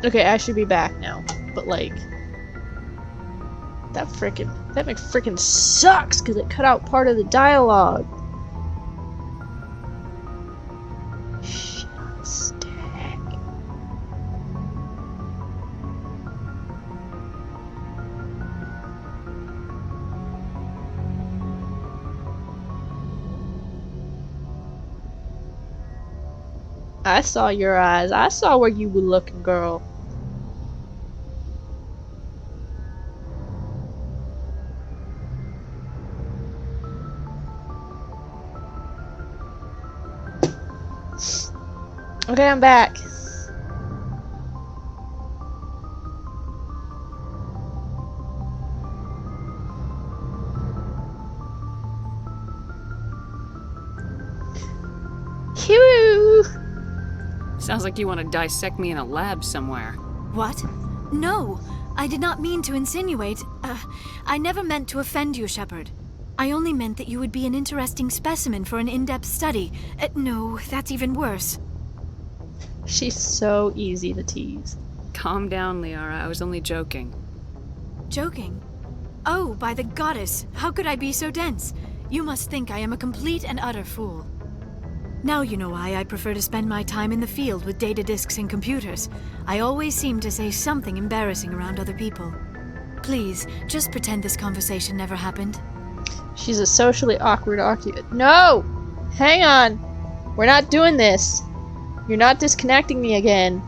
Okay, I should be back now. But like, that freaking sucks because it cut out part of the dialogue. Stick. I saw your eyes. I saw where you were looking, girl. Okay, I'm back. Phew! Sounds like you want to dissect me in a lab somewhere. What? No, I did not mean to insinuate. I never meant to offend you, Shepard. I only meant that you would be an interesting specimen for an in-depth study. No, that's even worse. She's so easy to tease. Calm down, Liara. I was only joking. Joking? Oh, by the goddess, how could I be so dense? You must think I am a complete and utter fool. Now you know why I prefer to spend my time in the field with data disks and computers. I always seem to say something embarrassing around other people. Please, just pretend this conversation never happened. She's a socially awkward occupant. No! Hang on! We're not doing this! You're not disconnecting me again.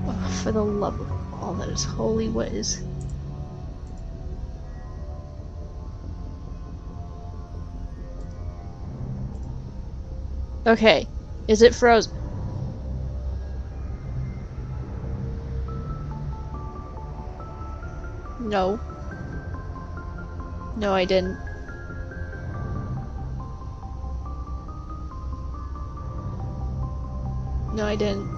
Oh, for the love of all that is holy, what is... Okay, is it frozen? No. No, I didn't. No, I didn't.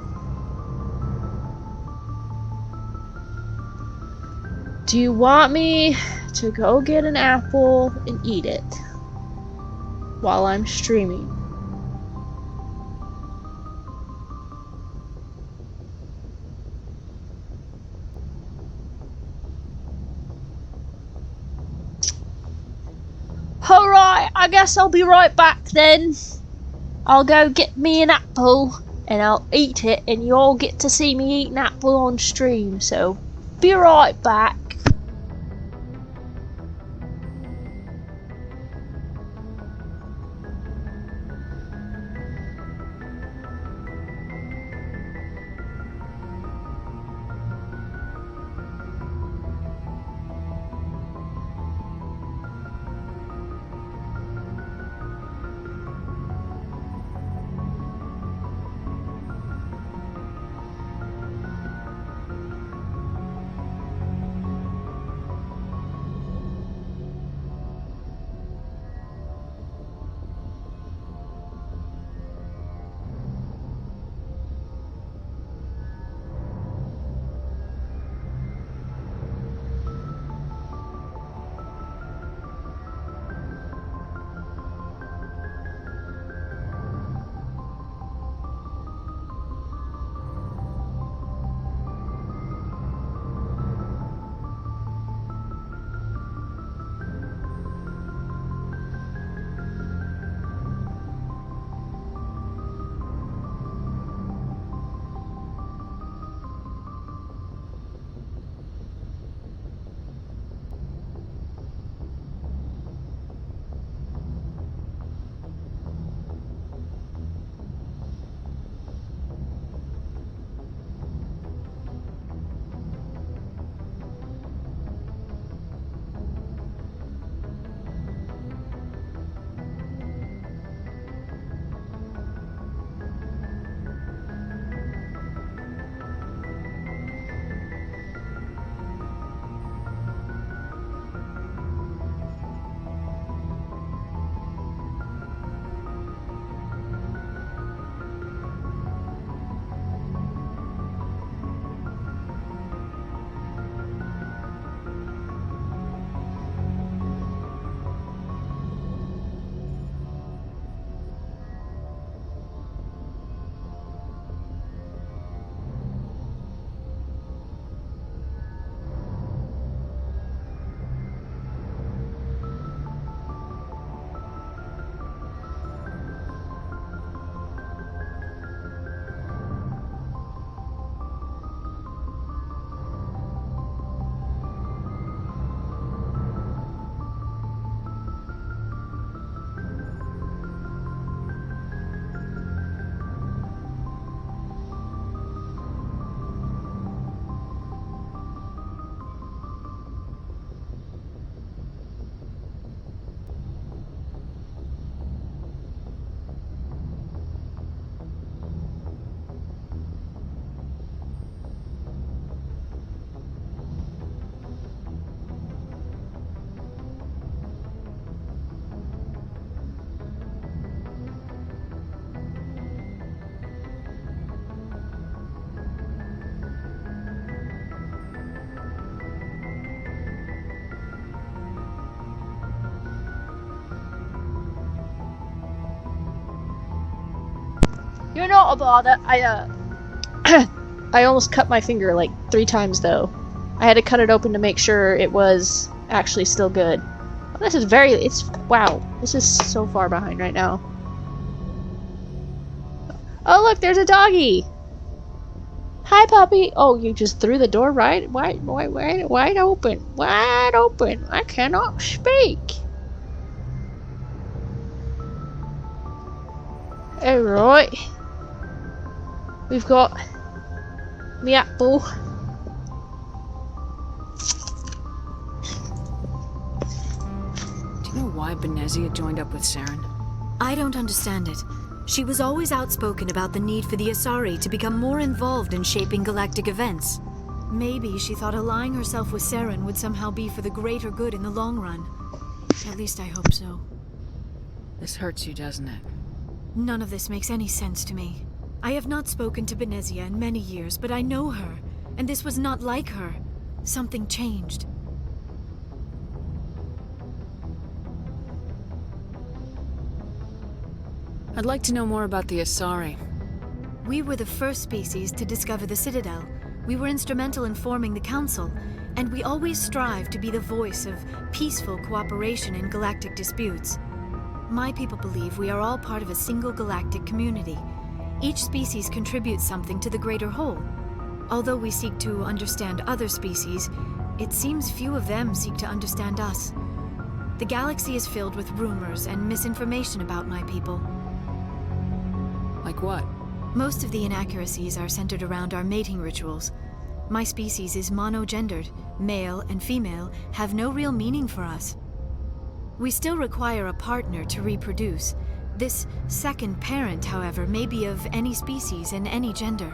Do you want me to go get an apple and eat it while I'm streaming? Alright, I guess I'll be right back then. I'll go get me an apple and I'll eat it, and you all get to see me eat an apple on stream, so be right back. You're not a bother. I almost cut my finger like 3 times though. I had to cut it open to make sure it was actually still good. Oh, this is wow. This is so far behind right now. Oh look, there's a doggy. Hi puppy. Oh, you just threw the door wide open. Wide open. I cannot speak. Alright. We've got me apple. Do you know why Benezia joined up with Saren? I don't understand it. She was always outspoken about the need for the Asari to become more involved in shaping galactic events. Maybe she thought allying herself with Saren would somehow be for the greater good in the long run. At least I hope so. This hurts you, doesn't it? None of this makes any sense to me. I have not spoken to Benezia in many years, but I know her, and this was not like her. Something changed. I'd like to know more about the Asari. We were the first species to discover the Citadel. We were instrumental in forming the Council, and we always strive to be the voice of peaceful cooperation in galactic disputes. My people believe we are all part of a single galactic community. Each species contributes something to the greater whole. Although we seek to understand other species, it seems few of them seek to understand us. The galaxy is filled with rumors and misinformation about my people. Like what? Most of the inaccuracies are centered around our mating rituals. My species is monogendered. Male and female have no real meaning for us. We still require a partner to reproduce. This second parent, however, may be of any species and any gender.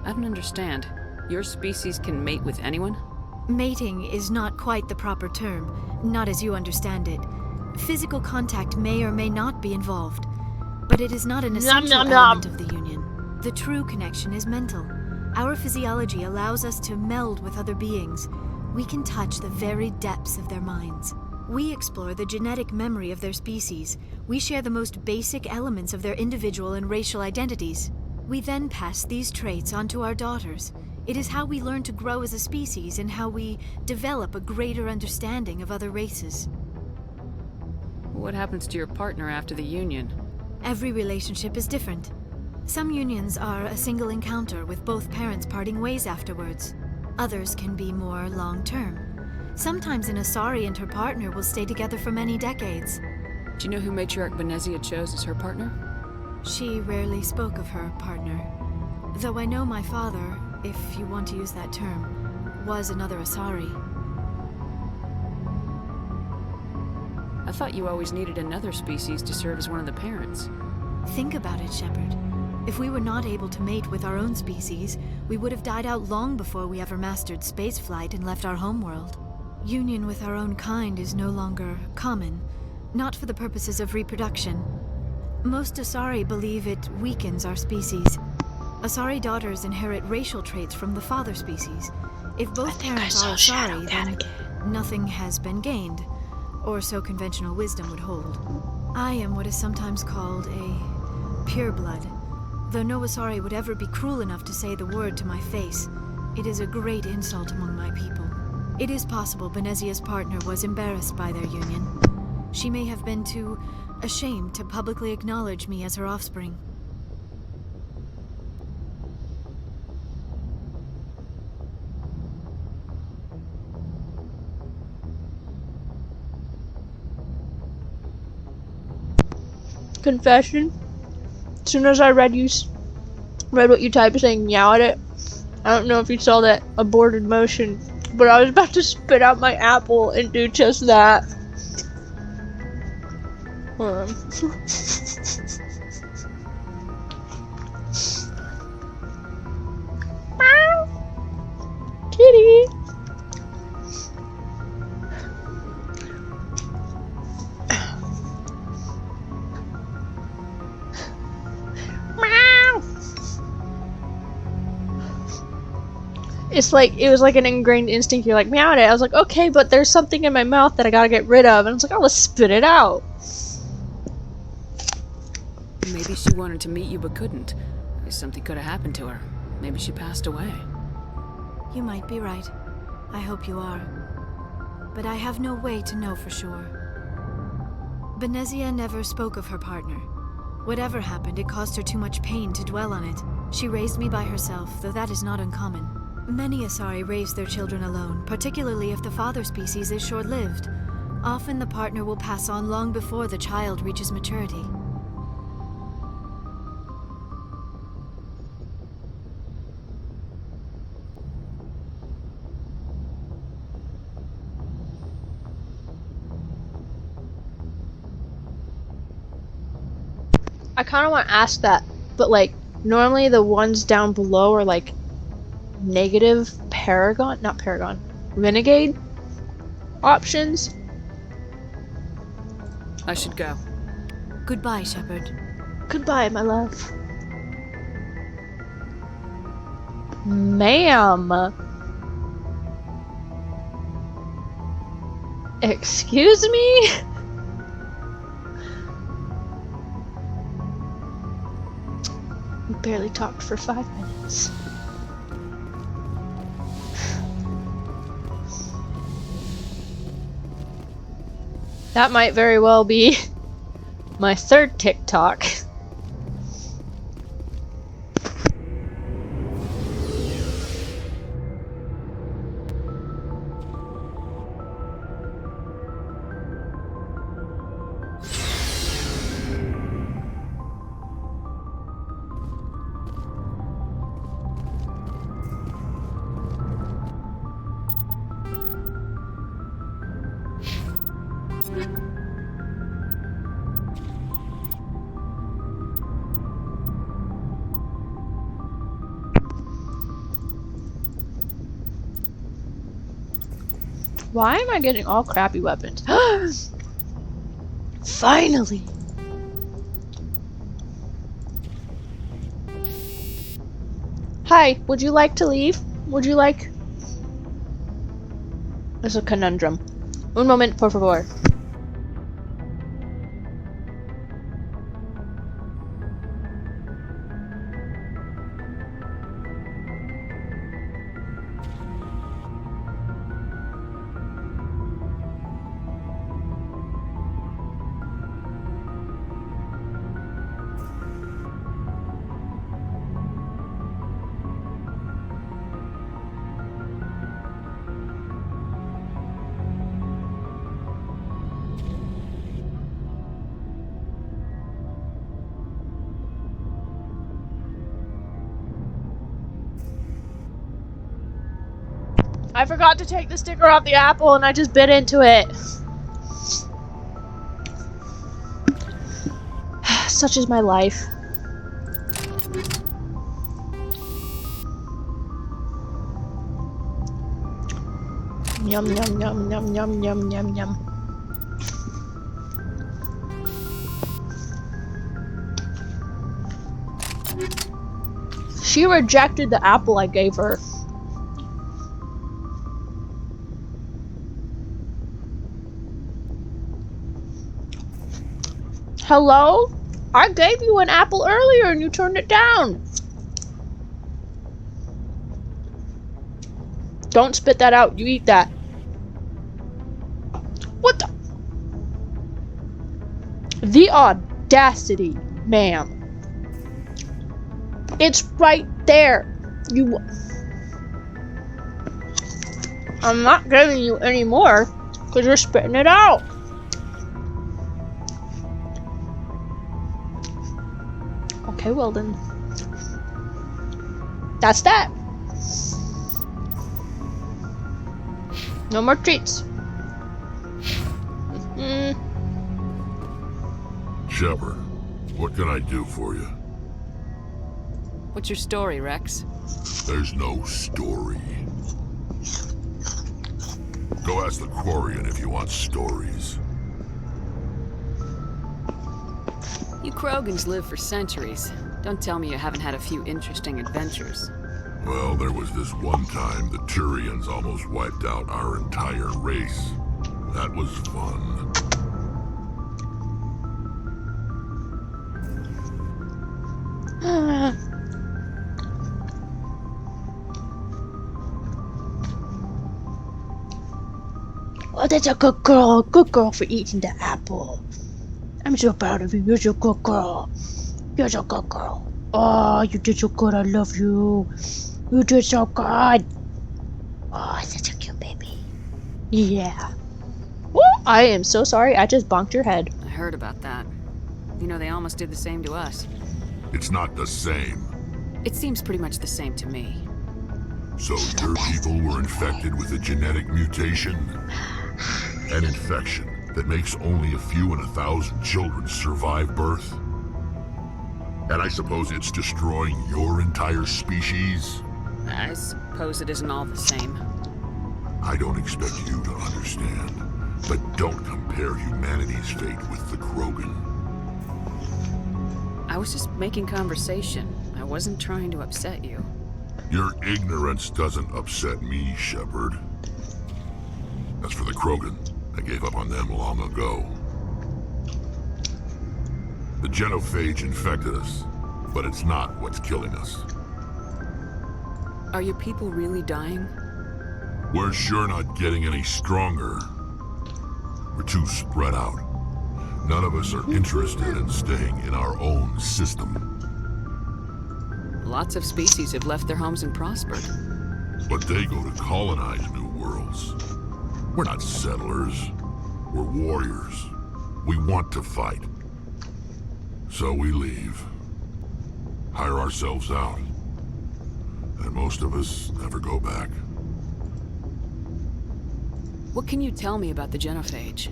I don't understand. Your species can mate with anyone? Mating is not quite the proper term, not as you understand it. Physical contact may or may not be involved, but it is not an essential element of the union. The true connection is mental. Our physiology allows us to meld with other beings. We can touch the very depths of their minds. We explore the genetic memory of their species. We share the most basic elements of their individual and racial identities. We then pass these traits on to our daughters. It is how we learn to grow as a species and how we develop a greater understanding of other races. What happens to your partner after the union? Every relationship is different. Some unions are a single encounter with both parents parting ways afterwards. Others can be more long-term. Sometimes an Asari and her partner will stay together for many decades. Do you know who Matriarch Benezia chose as her partner? She rarely spoke of her partner. Though I know my father, if you want to use that term, was another Asari. I thought you always needed another species to serve as one of the parents. Think about it, Shepard. If we were not able to mate with our own species, we would have died out long before we ever mastered spaceflight and left our homeworld. Union with our own kind is no longer common, not for the purposes of reproduction. Most Asari believe it weakens our species. Asari daughters inherit racial traits from the father species. If both parents are Asari, then nothing has been gained, or so conventional wisdom would hold. I am what is sometimes called a pureblood. Though no Asari would ever be cruel enough to say the word to my face, it is a great insult among my people. It is possible Benezia's partner was embarrassed by their union. She may have been too ashamed to publicly acknowledge me as her offspring. Confession. As soon as I read what you typed saying meow at it, I don't know if you saw that aborted motion, but I was about to spit out my apple and do just that. Kitty. It was like an ingrained instinct. You're like, meow at it. I was like, okay, but there's something in my mouth that I gotta get rid of. And I was like, oh, let's spit it out. Maybe she wanted to meet you but couldn't. Something could have happened to her. Maybe she passed away. You might be right. I hope you are. But I have no way to know for sure. Benezia never spoke of her partner. Whatever happened, it caused her too much pain to dwell on it. She raised me by herself, though that is not uncommon. Many Asari raise their children alone, particularly if the father species is short-lived. Often the partner will pass on long before the child reaches maturity. I kind of want to ask that, but like, normally the ones down below are like negative renegade options. I should go. Goodbye, Shepard. Goodbye, my love. Ma'am. Excuse me? We barely talked for 5 minutes. That might very well be my third TikTok. Why am I getting all crappy weapons? Finally! Hi, would you like to leave? Would you like... There's a conundrum. Un moment, por favor. I forgot to take the sticker off the apple and I just bit into it. Such is my life. Yum yum yum yum yum yum yum yum. She rejected the apple I gave her. Hello? I gave you an apple earlier and you turned it down. Don't spit that out. You eat that. What the? The audacity, ma'am. It's right there. You... I'm not giving you any more because you're spitting it out. Okay, well then. That's that. No more treats. Shepard, what can I do for you? What's your story, Rex? There's no story. Go ask the Quarian if you want stories. You Krogans live for centuries. Don't tell me you haven't had a few interesting adventures. Well, there was this one time the Turians almost wiped out our entire race. That was fun. Oh, that's a good girl. Good girl for eating the apple. I'm so proud of you. You're so good girl. You're so good girl. Oh, you did so good. I love you. You did so good. Oh, such a cute baby. Yeah. Woo! I am so sorry. I just bonked your head. I heard about that. You know, they almost did the same to us. It's not the same. It seems pretty much the same to me. So your people were infected with a genetic mutation? An infection that makes only a few in 1,000 children survive birth? And I suppose it's destroying your entire species? I suppose it isn't all the same. I don't expect you to understand, but don't compare humanity's fate with the Krogan. I was just making conversation. I wasn't trying to upset you. Your ignorance doesn't upset me, Shepard. As for the Krogan, I gave up on them long ago. The genophage infected us, but it's not what's killing us. Are your people really dying? We're sure not getting any stronger. We're too spread out. None of us are interested in staying in our own system. Lots of species have left their homes and prospered. But they go to colonize new worlds. We're not settlers. We're warriors. We want to fight. So we leave. Hire ourselves out. And most of us never go back. What can you tell me about the genophage?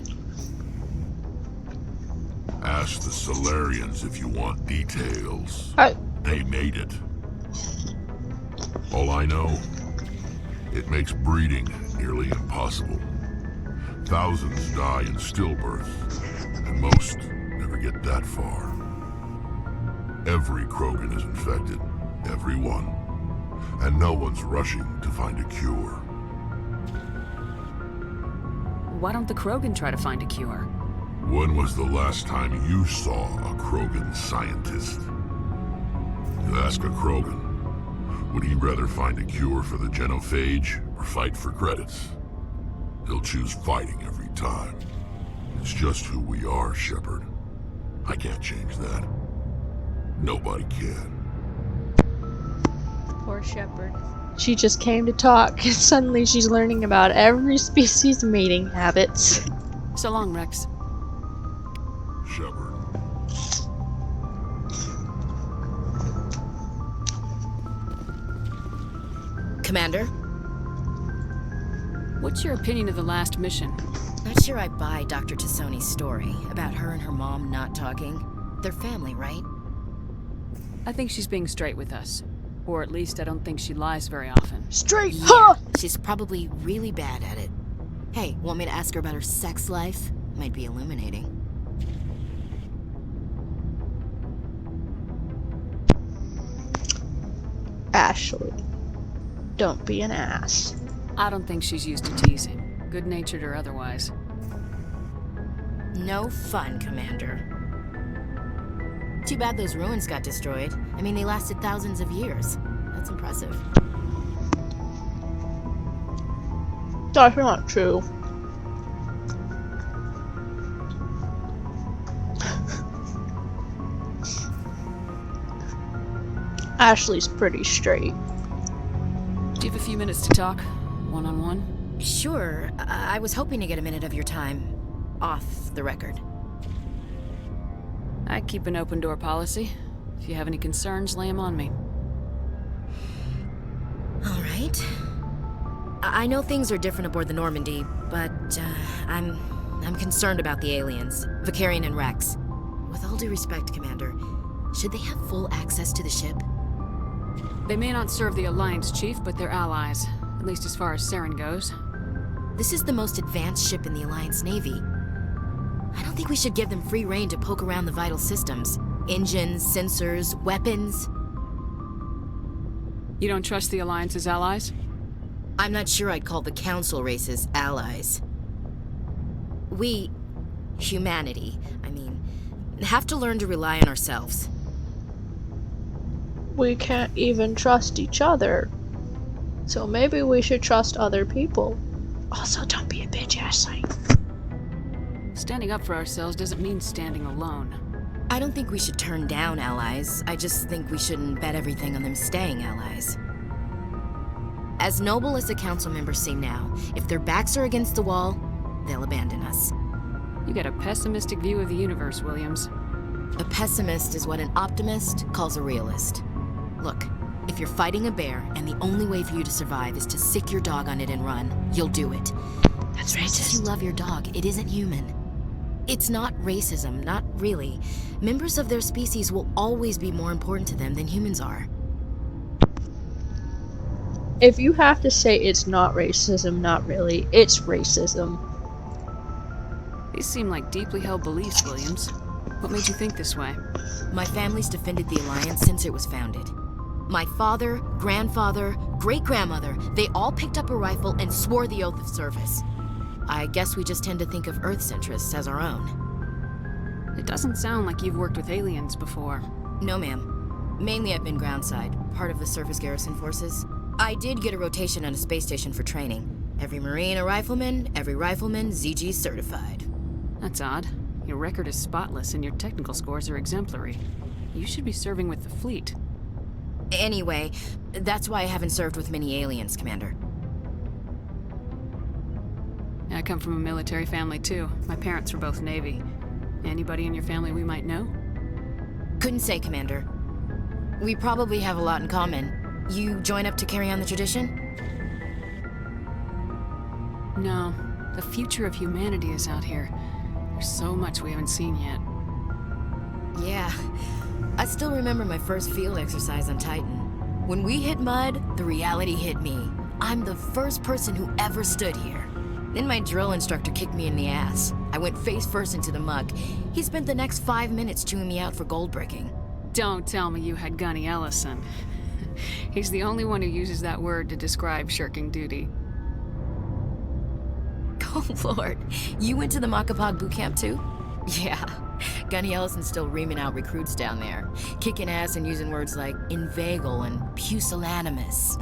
Ask the Solarians if you want details. They made it. All I know, it makes breeding nearly impossible. Thousands die in stillbirth, and most never get that far. Every Krogan is infected, every one, and no one's rushing to find a cure. Why don't the Krogan try to find a cure? When was the last time you saw a Krogan scientist? You ask a Krogan, would he rather find a cure for the genophage or fight for credits? He'll choose fighting every time. It's just who we are, Shepard. I can't change that. Nobody can. Poor Shepard. She just came to talk, and suddenly she's learning about every species' mating habits. So long, Rex. Shepard. Commander? What's your opinion of the last mission? Not sure I buy Dr. Tassoni's story about her and her mom not talking. They're family, right? I think she's being straight with us. Or at least I don't think she lies very often. Straight, Yeah, huh? she's probably really bad at it. Hey, want me to ask her about her sex life? Might be illuminating. Ashley, don't be an ass. I don't think she's used to teasing, good-natured or otherwise. No fun, Commander. Too bad those ruins got destroyed. I mean, they lasted thousands of years. That's impressive. That's not true. Ashley's pretty straight. Do you have a few minutes to talk? One-on-one? Sure, I was hoping to get a minute of your time. Off the record. I keep an open door policy. If you have any concerns, lay them on me. All right. I know things are different aboard the Normandy, but I'm concerned about the aliens, Vicarian and Rex. With all due respect, Commander, should they have full access to the ship? They may not serve the Alliance, Chief, but they're allies. At least as far as Saren goes. This is the most advanced ship in the Alliance Navy. I don't think we should give them free rein to poke around the vital systems. Engines, sensors, weapons. You don't trust the Alliance's allies? I'm not sure I'd call the Council races allies. We, humanity, I mean, have to learn to rely on ourselves. we can't even trust each other. So maybe we should trust other people. Also, don't be a bitch, Ashley. Standing up for ourselves doesn't mean standing alone. I don't think we should turn down allies. I just think we shouldn't bet everything on them staying allies. As noble as the council members seem now, if their backs are against the wall, they'll abandon us. You got a pessimistic view of the universe, Williams. A pessimist is what an optimist calls a realist. Look, if you're fighting a bear and the only way for you to survive is to sick your dog on it and run, you'll do it. That's As much as you racist. love your dog, it isn't human. It's not racism, not really. Members of their species will always be more important to them than humans are. If you have to say it's not racism, not really, it's racism. These seem like deeply held beliefs, Williams. What made you think this way? My family's defended the Alliance since it was founded. My father, grandfather, great-grandmother, they all picked up a rifle and swore the oath of service. I guess we just tend to think of Earth's interests as our own. It doesn't sound like you've worked with aliens before. No, ma'am. Mainly I've been groundside, part of the surface garrison forces. I did get a rotation on a space station for training. Every Marine a rifleman, every rifleman ZG certified. That's odd. Your record is spotless and your technical scores are exemplary. You should be serving with the fleet. Anyway, that's why I haven't served with many aliens, Commander. I come from a military family too. My parents were both Navy. Anybody in your family we might know? Couldn't say, Commander. We probably have a lot in common. You join up to carry on the tradition? No. The future of humanity is out here. There's so much we haven't seen yet. Yeah. I still remember my first field exercise on Titan. When we hit mud, the reality hit me. I'm the first person who ever stood here. Then my drill instructor kicked me in the ass. I went face first into the muck. He spent the next 5 minutes chewing me out for gold bricking. Don't tell me you had Gunny Ellison. He's the only one who uses that word to describe shirking duty. Oh, Lord. You went to the Makapog boot camp, too? Yeah. Gunny Ellison's still reaming out recruits down there. Kicking ass and using words like inveigle and pusillanimous.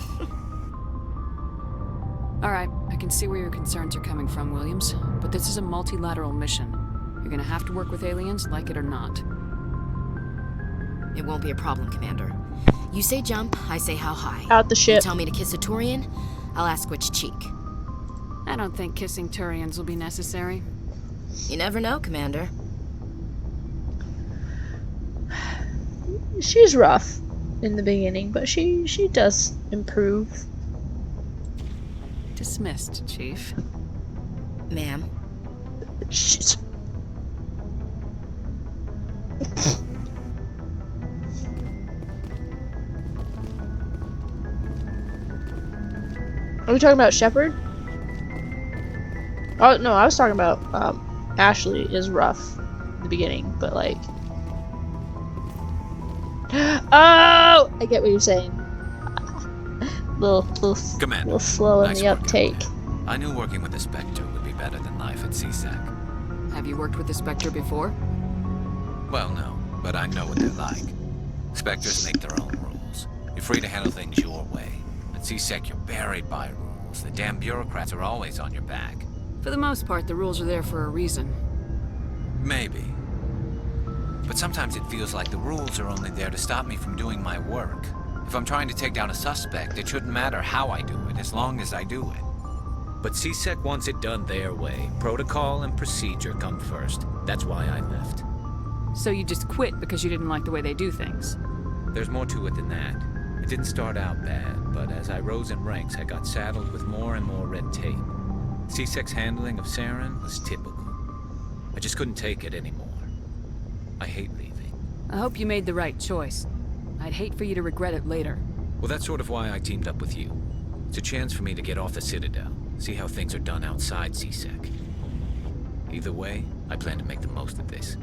All right, I can see where your concerns are coming from, Williams. But this is a multilateral mission. You're gonna have to work with aliens, like it or not. It won't be a problem, Commander. You say jump, I say how high. Out the You ship. tell me to kiss a Turian, I'll ask which cheek. I don't think kissing Turians will be necessary. You never know, Commander. She's rough in the beginning, but she does improve. Dismissed, Chief. Ma'am. Shit. Are we talking about Shepard? Oh no, I was talking about Ashley is rough in the beginning, but like oh, I get what you're saying. Commander, little slow in nice the work out uptake. there. I knew working with the Spectre would be better than life at CSEC. Have you worked with the Spectre before? Well, no, but I know what they're like. Spectres make their own rules. You're free to handle things your way. At CSEC, you're buried by rules. The damn bureaucrats are always on your back. For the most part, the rules are there for a reason. Maybe. But sometimes it feels like the rules are only there to stop me from doing my work. If I'm trying to take down a suspect, it shouldn't matter how I do it, as long as I do it. But CSEC wants it done their way. Protocol and procedure come first. That's why I left. So you just quit because you didn't like the way they do things? There's more to it than that. It didn't start out bad, but as I rose in ranks, I got saddled with more and more red tape. CSEC's handling of Saren was typical. I just couldn't take it anymore. I hate leaving. I hope you made the right choice. I'd hate for you to regret it later. Well, that's sort of why I teamed up with you. It's a chance for me to get off the Citadel, see how things are done outside CSEC. Either way, I plan to make the most of this.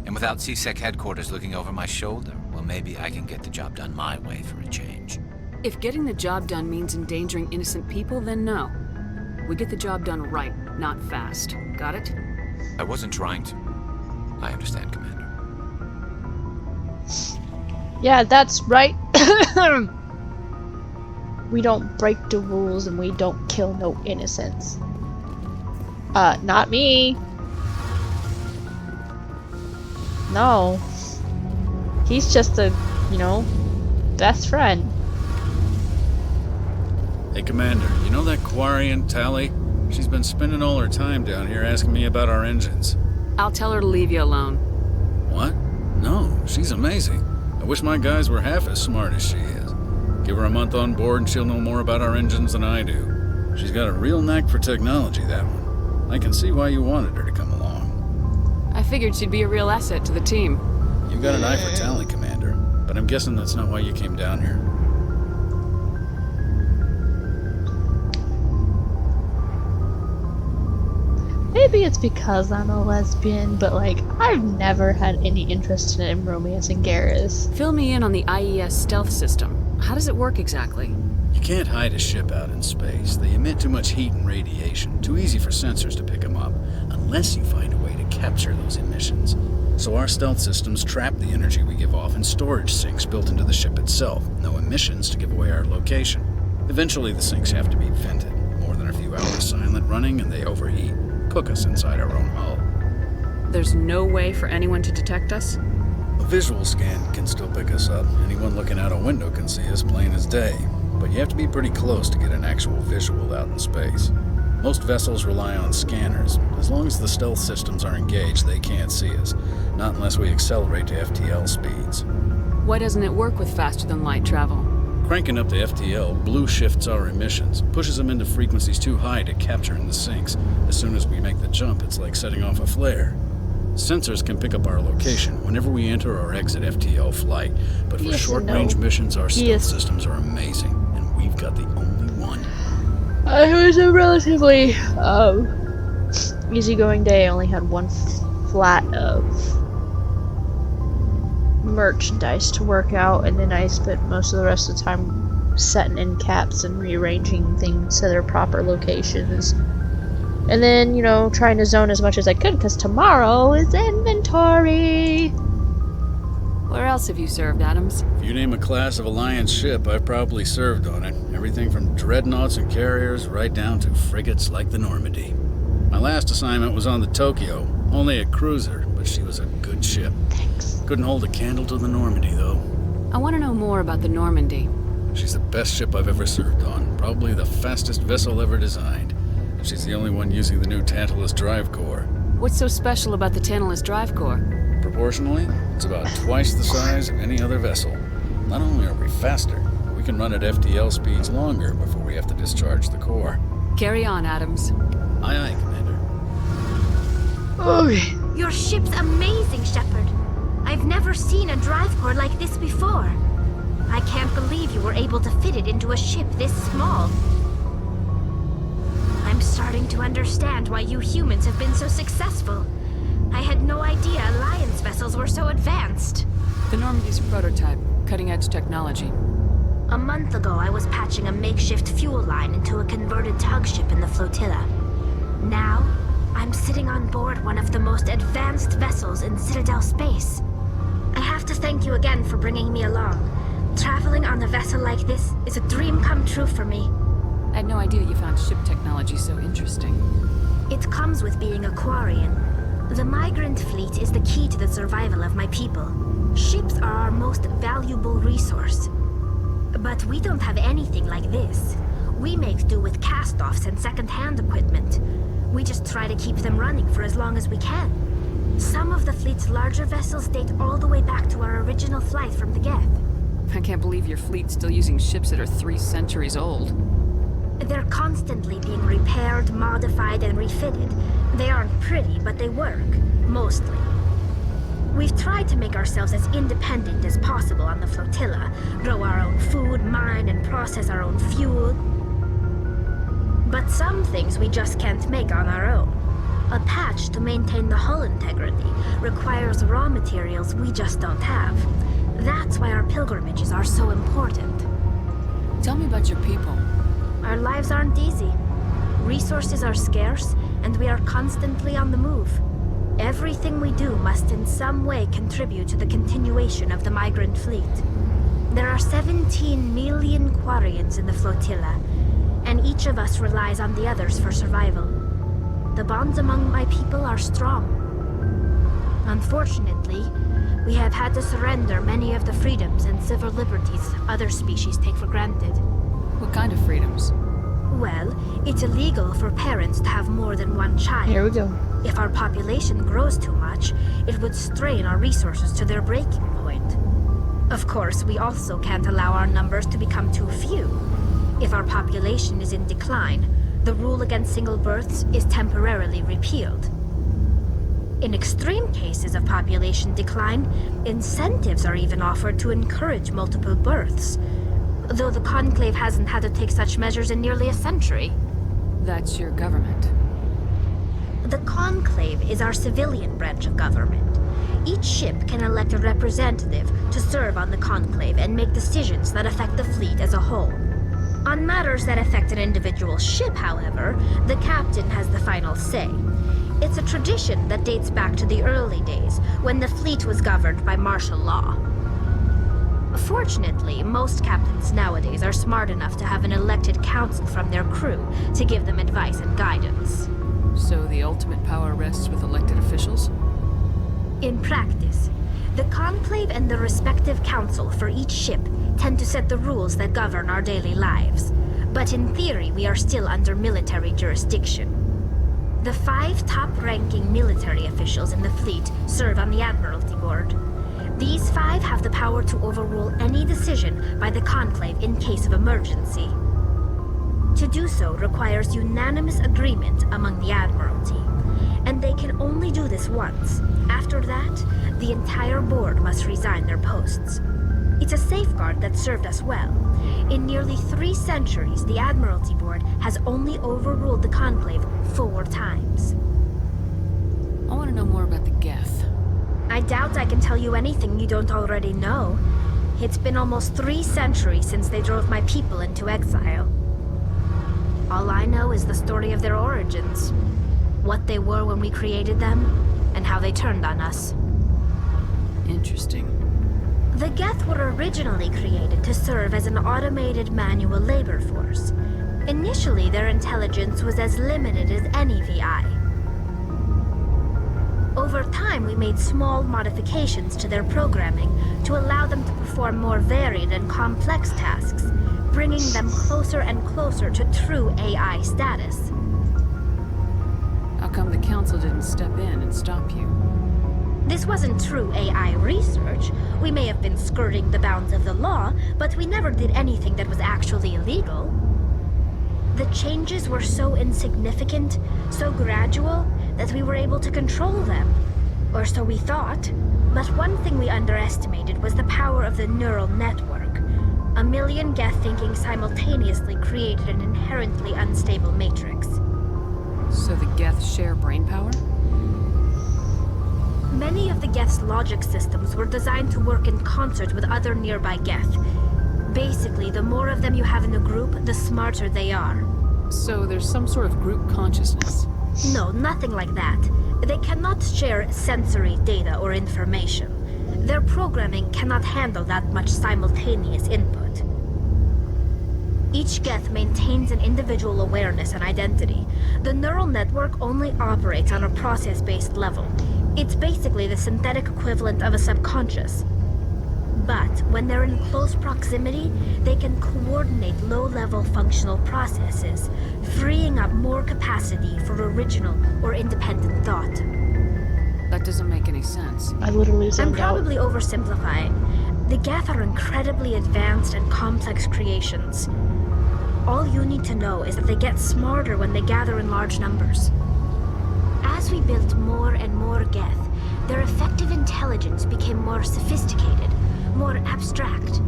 And without CSEC headquarters looking over my shoulder, well, maybe I can get the job done my way for a change. If getting the job done means endangering innocent people, then no. We get the job done right, not fast. Got it? I wasn't trying to. I understand, Commander. Yeah, that's right. We don't break the rules and we don't kill no innocents. Not me. No. He's just a, you know, best friend. Hey, Commander, you know that Quarian, Tally? She's been spending all her time down here asking me about our engines. I'll tell her to leave you alone. What? No, she's amazing. I wish my guys were half as smart as she is. Give her a month on board and she'll know more about our engines than I do. She's got a real knack for technology, that one. I can see why you wanted her to come along. I figured she'd be a real asset to the team. You've got an eye for Tally, Commander, but I'm guessing that's not why you came down here. Maybe it's because I'm a lesbian, but like, I've never had any interest in romancing Garrus. Fill me in on the IES stealth system. How does it work exactly? You can't hide a ship out in space. They emit too much heat and radiation, too easy for sensors to pick them up, unless you find a way to capture those emissions. So our stealth systems trap the energy we give off in storage sinks built into the ship itself. No emissions to give away our location. Eventually the sinks have to be vented. More than a few hours silent running and they overheat. Cook us inside our own hull. There's no way for anyone to detect us? A visual scan can still pick us up. Anyone looking out a window can see us plain as day. But you have to be pretty close to get an actual visual out in space. Most vessels rely on scanners. As long as the stealth systems are engaged, they can't see us. Not unless we accelerate to FTL speeds. Why doesn't it work with faster-than-light travel? Cranking up to FTL blue shifts our emissions, pushes them into frequencies too high to capture in the sinks. As soon as we make the jump, it's like setting off a flare. Sensors can pick up our location whenever we enter or exit FTL flight, but for short-range missions, our stealth systems are amazing, and we've got the only one. It was a relatively easygoing day. I only had one flat of merchandise to work out, and then I spent most of the rest of the time setting in caps and rearranging things to their proper locations. And then, you know, trying to zone as much as I could, because tomorrow is inventory! Where else have you served, Adams? If you name a class of Alliance ship, I've probably served on it. Everything from dreadnoughts and carriers, right down to frigates like the Normandy. My last assignment was on the Tokyo, only a cruiser, but she was a good ship. Thanks. Couldn't hold a candle to the Normandy, though. I want to know more about the Normandy. She's the best ship I've ever served on, probably the fastest vessel ever designed. She's the only one using the new Tantalus drive core. What's so special about the Tantalus drive core? Proportionally, it's about twice the size of any other vessel. Not only are we faster, but we can run at FTL speeds longer before we have to discharge the core. Carry on, Adams. Aye, aye, Commander. Okay. Your ship's amazing, Shepard. I've never seen a drive core like this before. I can't believe you were able to fit it into a ship this small. I'm starting to understand why you humans have been so successful. I had no idea Alliance vessels were so advanced. The Normandy's a prototype, cutting-edge technology. A month ago, I was patching a makeshift fuel line into a converted tug ship in the flotilla. Now, I'm sitting on board one of the most advanced vessels in Citadel space. I have to thank you again for bringing me along. Traveling on a vessel like this is a dream come true for me. I had no idea you found ship technology so interesting. It comes with being a Quarian. The migrant fleet is the key to the survival of my people. Ships are our most valuable resource. But we don't have anything like this. We make do with cast-offs and second-hand equipment. We just try to keep them running for as long as we can. Some of the fleet's larger vessels date all the way back to our original flight from the Geth. I can't believe your fleet's still using ships that are 3 centuries old. They're constantly being repaired, modified, and refitted. They aren't pretty, but they work. Mostly. We've tried to make ourselves as independent as possible on the flotilla. Grow our own food, mine, and process our own fuel. But some things we just can't make on our own. A patch to maintain the hull integrity requires raw materials we just don't have. That's why our pilgrimages are so important. Tell me about your people. Our lives aren't easy. Resources are scarce, and we are constantly on the move. Everything we do must in some way contribute to the continuation of the migrant fleet. There are 17 million Quarians in the flotilla, and each of us relies on the others for survival. The bonds among my people are strong. Unfortunately, we have had to surrender many of the freedoms and civil liberties other species take for granted. What kind of freedoms? Well, it's illegal for parents to have more than one child. Here we go. If our population grows too much, it would strain our resources to their breaking point. Of course, we also can't allow our numbers to become too few. If our population is in decline, the rule against single births is temporarily repealed. In extreme cases of population decline, incentives are even offered to encourage multiple births, though the Conclave hasn't had to take such measures in nearly a century. That's your government. The Conclave is our civilian branch of government. Each ship can elect a representative to serve on the Conclave and make decisions that affect the fleet as a whole. On matters that affect an individual ship, however, the captain has the final say. It's a tradition that dates back to the early days, when the fleet was governed by martial law. Fortunately, most captains nowadays are smart enough to have an elected council from their crew to give them advice and guidance. So the ultimate power rests with elected officials? In practice, the Conclave and the respective council for each ship tend to set the rules that govern our daily lives. But in theory, we are still under military jurisdiction. The 5 top-ranking military officials in the fleet serve on the Admiralty Board. These 5 have the power to overrule any decision by the Conclave in case of emergency. To do so requires unanimous agreement among the Admiralty, and they can only do this once. After that, the entire board must resign their posts. It's a safeguard that served us well. In nearly 3 centuries, the Admiralty Board has only overruled the Conclave 4 times. I want to know more about the Geth. I doubt I can tell you anything you don't already know. It's been almost 3 centuries since they drove my people into exile. All I know is the story of their origins, what they were when we created them, and how they turned on us. Interesting. The Geth were originally created to serve as an automated manual labor force. Initially, their intelligence was as limited as any VI. Over time, we made small modifications to their programming to allow them to perform more varied and complex tasks, bringing them closer and closer to true AI status. How come the council didn't step in and stop you? This wasn't true AI research. We may have been skirting the bounds of the law, but we never did anything that was actually illegal. The changes were so insignificant, so gradual, that we were able to control them. Or so we thought. But one thing we underestimated was the power of the neural network. A million Geth thinking simultaneously created an inherently unstable matrix. So the Geth share brainpower? Many of the Geth's logic systems were designed to work in concert with other nearby Geth. Basically, the more of them you have in a group, the smarter they are. So there's some sort of group consciousness? No, nothing like that. They cannot share sensory data or information. Their programming cannot handle that much simultaneous input. Each Geth maintains an individual awareness and identity. The neural network only operates on a process-based level. It's basically the synthetic equivalent of a subconscious. But when they're in close proximity, they can coordinate low-level functional processes, freeing up more capacity for original or independent thought. That doesn't make any sense. I literally I'm zoned out. probably oversimplifying. The Geth are incredibly advanced and complex creations. All you need to know is that they get smarter when they gather in large numbers. As we built more and more Geth, their effective intelligence became more sophisticated, more abstract.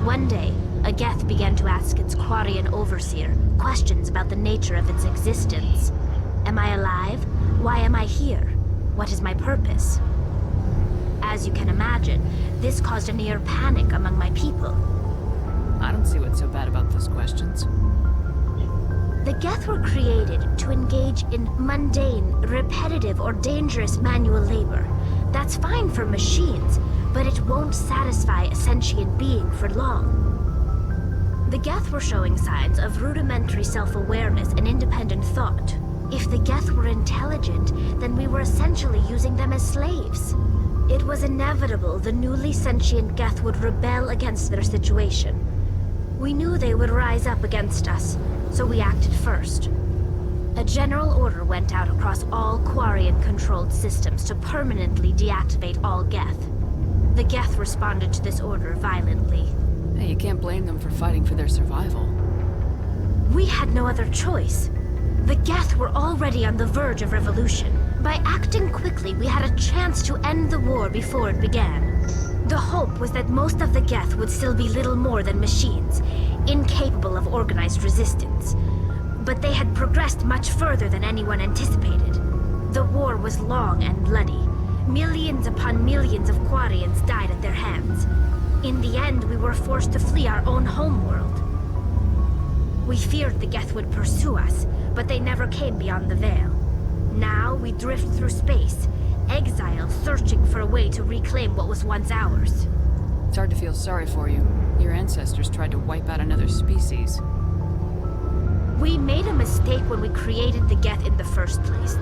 One day, a Geth began to ask its Quarian overseer questions about the nature of its existence. Am I alive? Why am I here? What is my purpose? As you can imagine, this caused a near panic among my people. I don't see what's so bad about those questions. The Geth were created to engage in mundane, repetitive, or dangerous manual labor. That's fine for machines, but it won't satisfy a sentient being for long. The Geth were showing signs of rudimentary self-awareness and independent thought. If the Geth were intelligent, then we were essentially using them as slaves. It was inevitable the newly sentient Geth would rebel against their situation. We knew they would rise up against us, so we acted first. A general order went out across all Quarian-controlled systems to permanently deactivate all Geth. The Geth responded to this order violently. Hey, you can't blame them for fighting for their survival. We had no other choice. The Geth were already on the verge of revolution. By acting quickly, we had a chance to end the war before it began. The hope was that most of the Geth would still be little more than machines, incapable of organized resistance. But they had progressed much further than anyone anticipated. The war was long and bloody. Millions upon millions of Quarians died at their hands. In the end, we were forced to flee our own homeworld. We feared the Geth would pursue us, but they never came beyond the Veil. Now we drift through space, exiled, searching for a way to reclaim what was once ours. It's hard to feel sorry for you. Your ancestors tried to wipe out another species. We made a mistake when we created the Geth in the first place,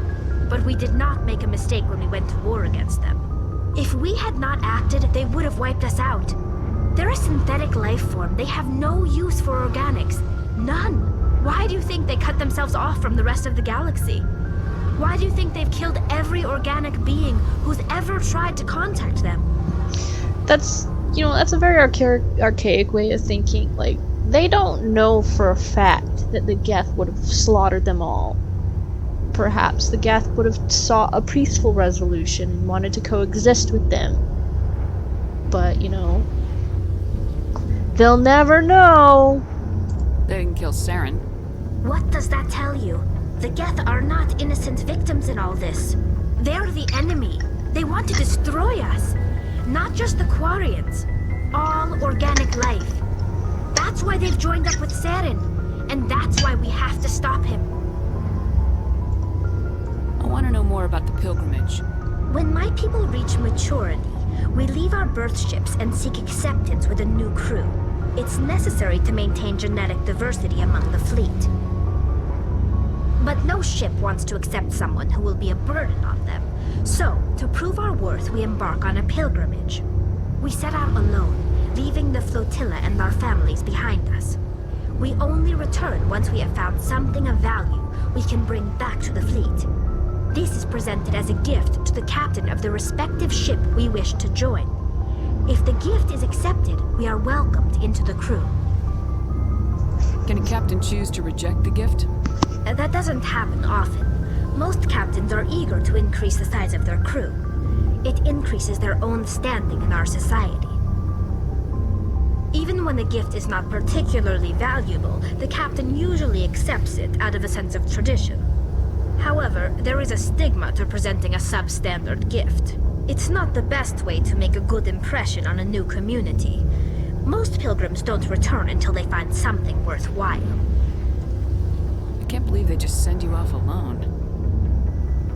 but we did not make a mistake when we went to war against them. If we had not acted, they would have wiped us out. They're a synthetic life form. They have no use for organics. None. Why do you think they cut themselves off from the rest of the galaxy? Why do you think they've killed every organic being who's ever tried to contact them? That's, that's a very archaic way of thinking. Like, they don't know for a fact that the Geth would have slaughtered them all. Perhaps the Geth would have sought a peaceful resolution and wanted to coexist with them. But, they'll never know. They didn't kill Saren. What does that tell you? The Geth are not innocent victims in all this. They're the enemy. They want to destroy us. Not just the Quarians. All organic life. That's why they've joined up with Saren. And that's why we have to stop him. I want to know more about the pilgrimage. When my people reach maturity, we leave our birth ships and seek acceptance with a new crew. It's necessary to maintain genetic diversity among the fleet. But no ship wants to accept someone who will be a burden on them. So, to prove our worth, we embark on a pilgrimage. We set out alone, leaving the flotilla and our families behind us. We only return once we have found something of value we can bring back to the fleet. This is presented as a gift to the captain of the respective ship we wish to join. If the gift is accepted, we are welcomed into the crew. Can a captain choose to reject the gift? That doesn't happen often. Most captains are eager to increase the size of their crew. It increases their own standing in our society. Even when the gift is not particularly valuable, the captain usually accepts it out of a sense of tradition. However, there is a stigma to presenting a substandard gift. It's not the best way to make a good impression on a new community. Most pilgrims don't return until they find something worthwhile. I can't believe they just send you off alone.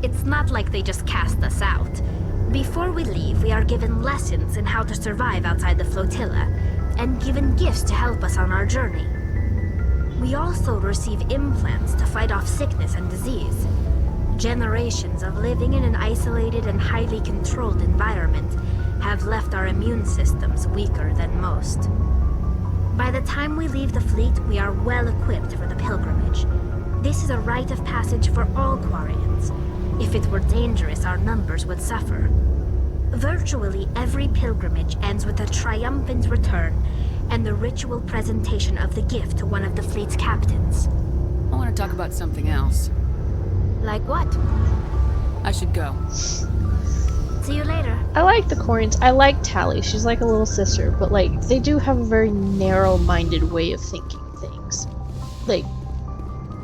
It's not like they just cast us out. Before we leave, we are given lessons in how to survive outside the flotilla, and given gifts to help us on our journey. We also receive implants to fight off sickness and disease. Generations of living in an isolated and highly controlled environment have left our immune systems weaker than most. By the time we leave the fleet, we are well equipped for the pilgrimage. This is a rite of passage for all Quarians. If it were dangerous, our numbers would suffer. Virtually every pilgrimage ends with a triumphant return and the ritual presentation of the gift to one of the fleet's captains. I want to talk about something else. Like what? I should go. See you later. I like the Quarians. I like Tally. She's like a little sister, but they do have a very narrow-minded way of thinking things.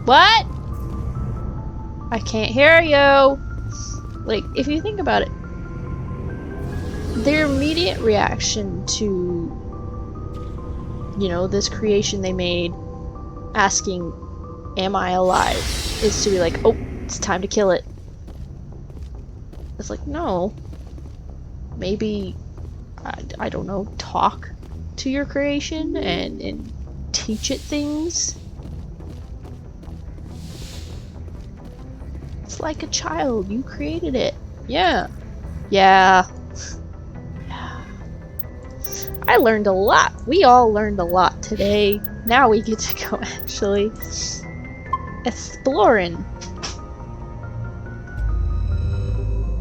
What? I can't hear you. If you think about it, their immediate reaction to, this creation they made, asking, am I alive? Is to be like, oh, it's time to kill it. It's like, no. Maybe, I don't know, talk to your creation and teach it things. It's like a child. You created it. Yeah. Yeah. I learned a lot. We all learned a lot today. Now we get to go actually exploring.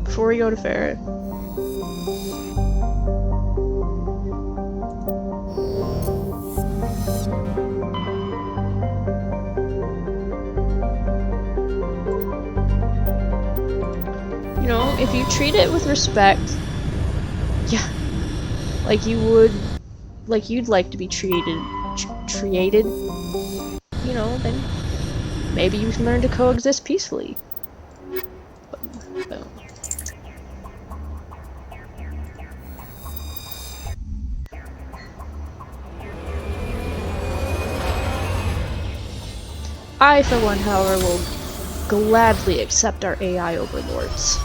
Before we go to Feros. You know, if you treat it with respect, yeah, like you would, like you'd like to be treated, you know, then maybe you can learn to coexist peacefully. Boom. I, for one, however, will gladly accept our AI overlords.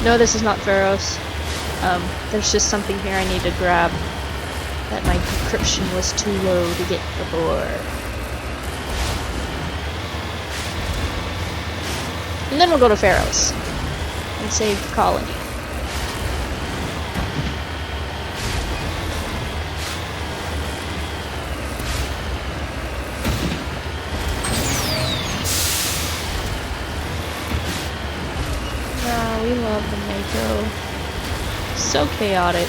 No, this is not Feros. There's just something here I need to grab. That my decryption was too low to get before. And then we'll go to Feros and save the colony. We love the Mako. So chaotic.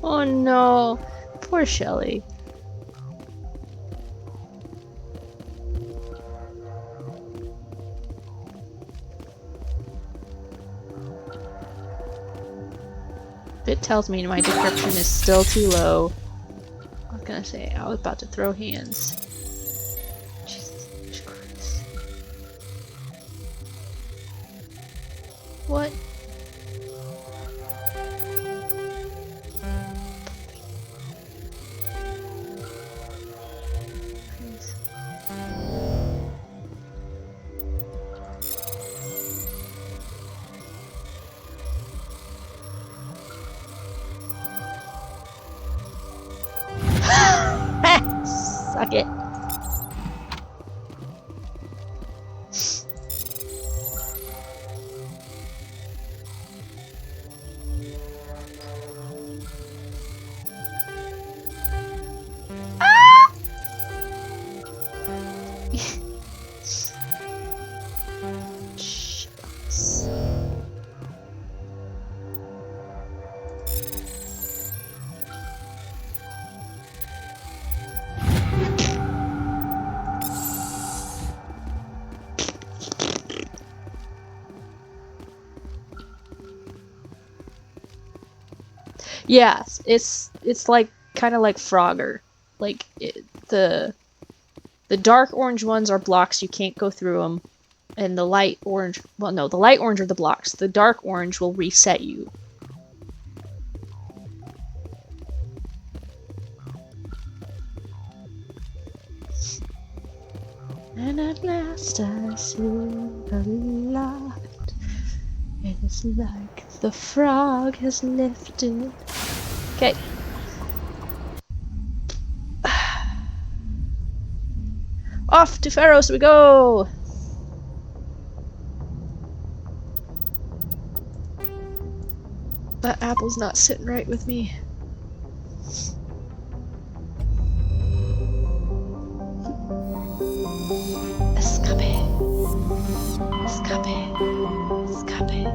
Oh no, poor Shelly. It tells me my decryption is still too low. I was gonna say, I was about to throw hands. Jesus Christ. What? Suck it. Yeah, it's like kind of like Frogger. Like the dark orange ones are blocks, you can't go through them, and the light orange, well no, the light orange are the blocks. The dark orange will reset you. And at last I see the light. It is like the frog has lifted. Okay. Off to Feros we go! That apple's not sitting right with me. Escape. Escape. Escape.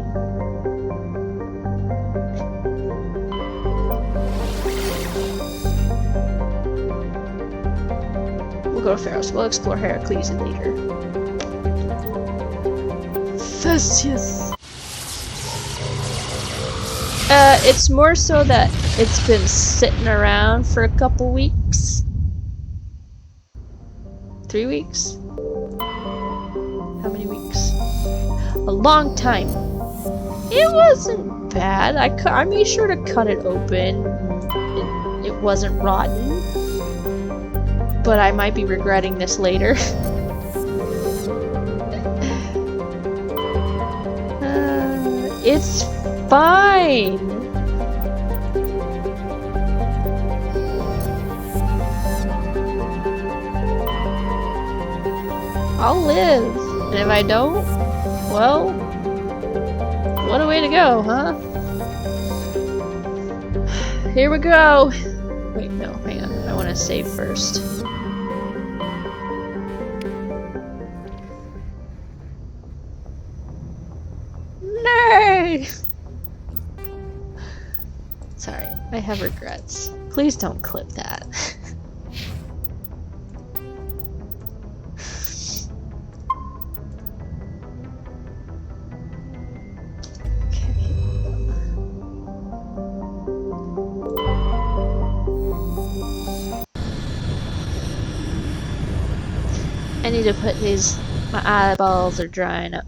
We'll go to Feros. We'll explore Heracles later. Theseus. It's more so that it's been sitting around for a couple weeks. 3 weeks? How many weeks? A long time. It wasn't bad. I made sure to cut it open. It wasn't rotten. But I might be regretting this later. It's fine. I'll live. And if I don't, well, what a way to go, huh? Here we go. Wait, no, hang on. I want to save first. No! Sorry, I have regrets. Please don't clip that. I need to put these, my eyeballs are drying up.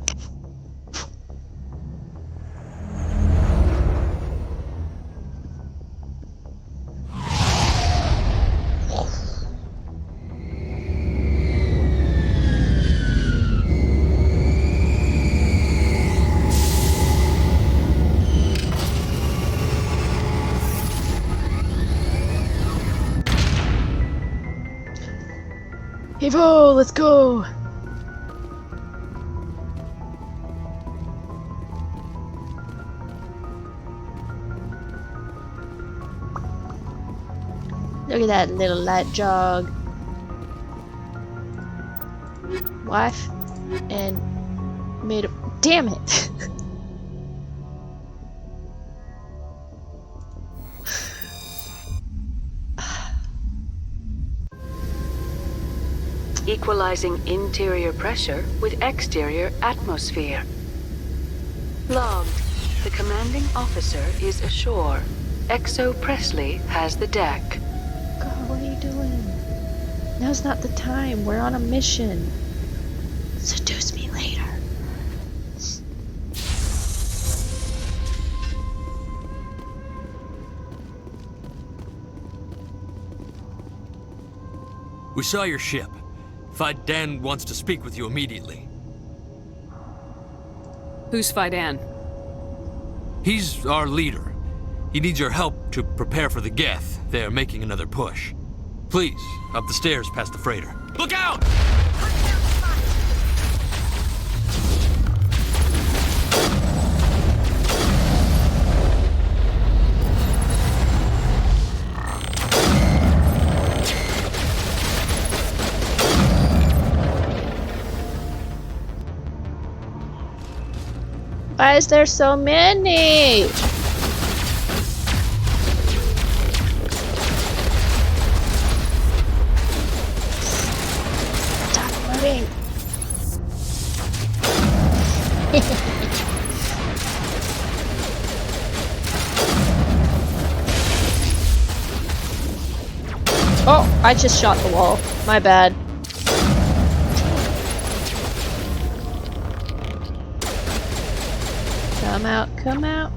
Evo, let's go! Look at that little light jog. Wife and made a— damn it! Equalizing interior pressure with exterior atmosphere. Logged. The commanding officer is ashore. Exo Presley has the deck. God, what are you doing? Now's not the time. We're on a mission. Seduce me later. We saw your ship. Fidan wants to speak with you immediately. Who's Fidan? He's our leader. He needs your help to prepare for the Geth. They're making another push. Please, up the stairs past the freighter. Look out! Why is there so many? Stop moving. Oh, I just shot the wall. My bad. Come out, come out.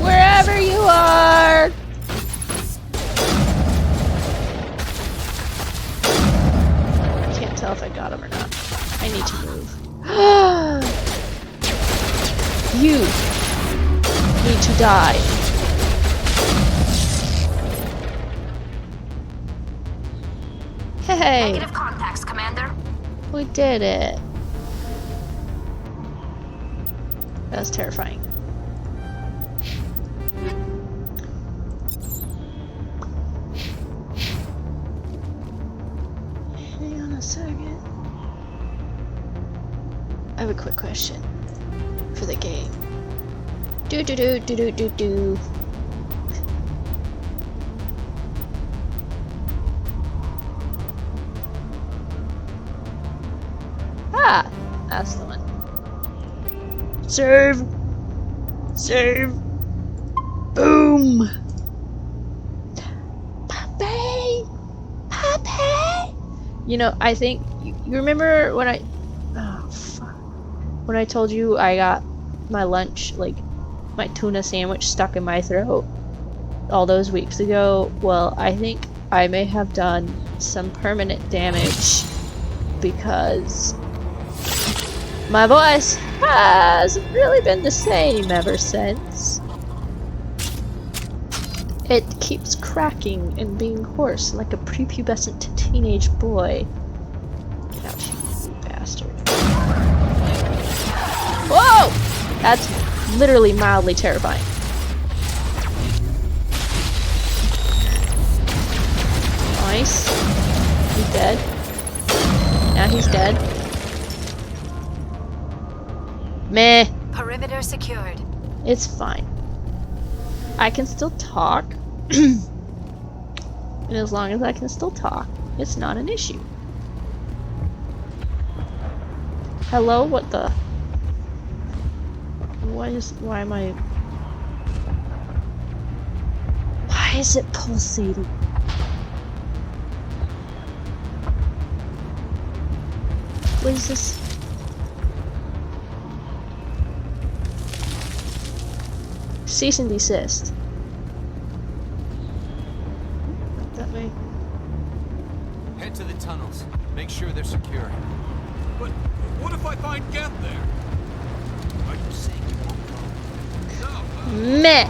Wherever you are! Can't tell if I got him or not. I need to move. You need to die. Hey! Negative contacts, Commander. We did it. That was terrifying. Hang on a second. I have a quick question for the game. Do do do do do do do. Ah, that's the one. Save! Save! Boom! Puppy! Puppy! You know, I think you remember when I when I told you I got my lunch, like my tuna sandwich stuck in my throat all those weeks ago? Well, I think I may have done some permanent damage because my voice hasn't really been the same ever since. It keeps cracking and being hoarse like a prepubescent teenage boy. Get out, you bastard. Whoa! That's literally mildly terrifying. Nice. He's dead. Now he's dead. Meh. Perimeter secured. It's fine. I can still talk. And as long as I can still talk, it's not an issue. Hello? What the? Why am I... Why is it pulsating? What is this? Cease and desist. That way. Head to the tunnels. Make sure they're secure. But what if I find Geth there? Are you saying you won't go? No. Meh.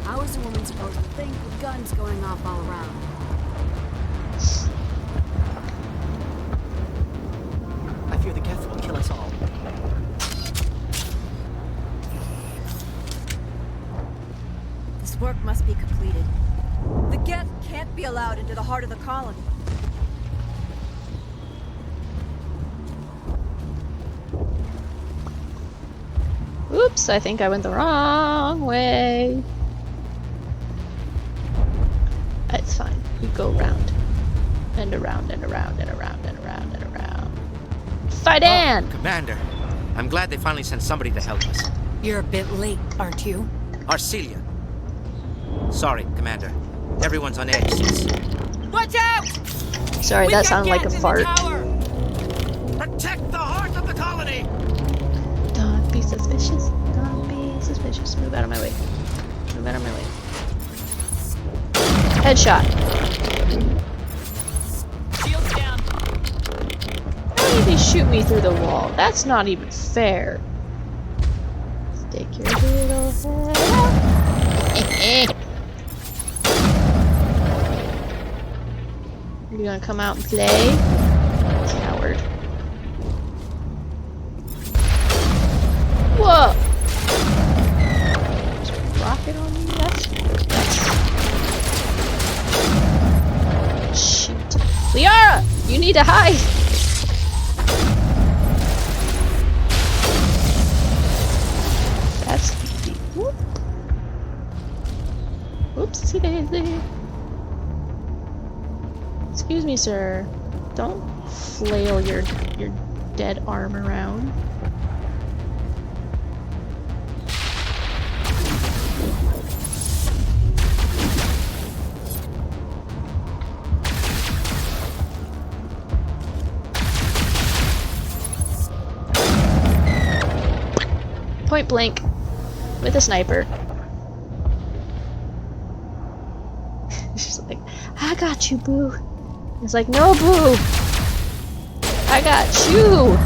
How is a woman supposed to think with guns going off all around? I fear the Geth will kill us all. This work must be completed. The Geth can't be allowed into the heart of the colony. Oops, I think I went the wrong way. It's fine. We go around. And around and around and around and around and around. Fidan! Oh, Commander, I'm glad they finally sent somebody to help us. You're a bit late, aren't you? Arcelia. Sorry, Commander. Everyone's on edge since... Watch out! Sorry, that sounded like a fart. Protect the heart of the colony! Don't be suspicious. Don't be suspicious. Move out of my way. Move out of my way. Headshot. Shields down. How did he shoot me through the wall? That's not even fair. Stick your little head out. You gonna come out and play? Coward. Whoa! Just rocket on me? That's... Shoot. Liara! You need to hide! That's easy. Whoop. Oopsie daisy. Excuse me, sir. Don't flail your dead arm around. Point blank. With a sniper. She's like, I got you, boo. It's like, no, boo. I got you.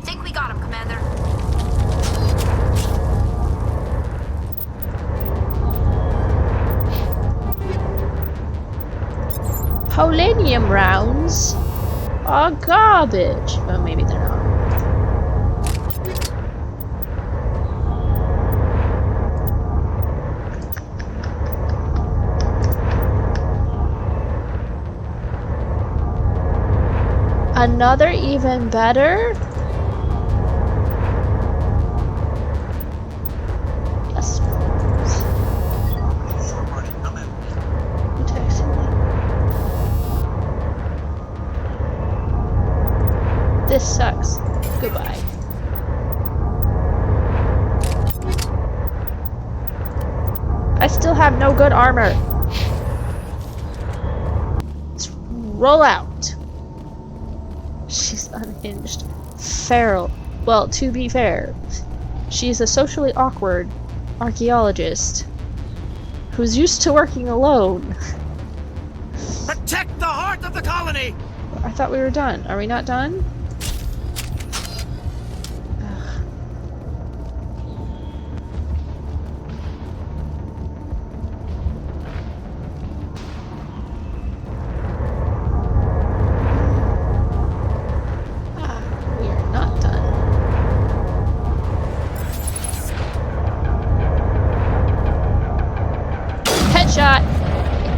Think we got him, Commander. Polonium rounds are garbage. Oh, maybe they're not. Another even better? Yes, please. You texting me? This sucks. Goodbye. I still have no good armor. Let's roll out. She's unhinged. Feral. Well, to be fair, she's a socially awkward archaeologist who's used to working alone. Protect the heart of the colony! I thought we were done. Are we not done? Shot.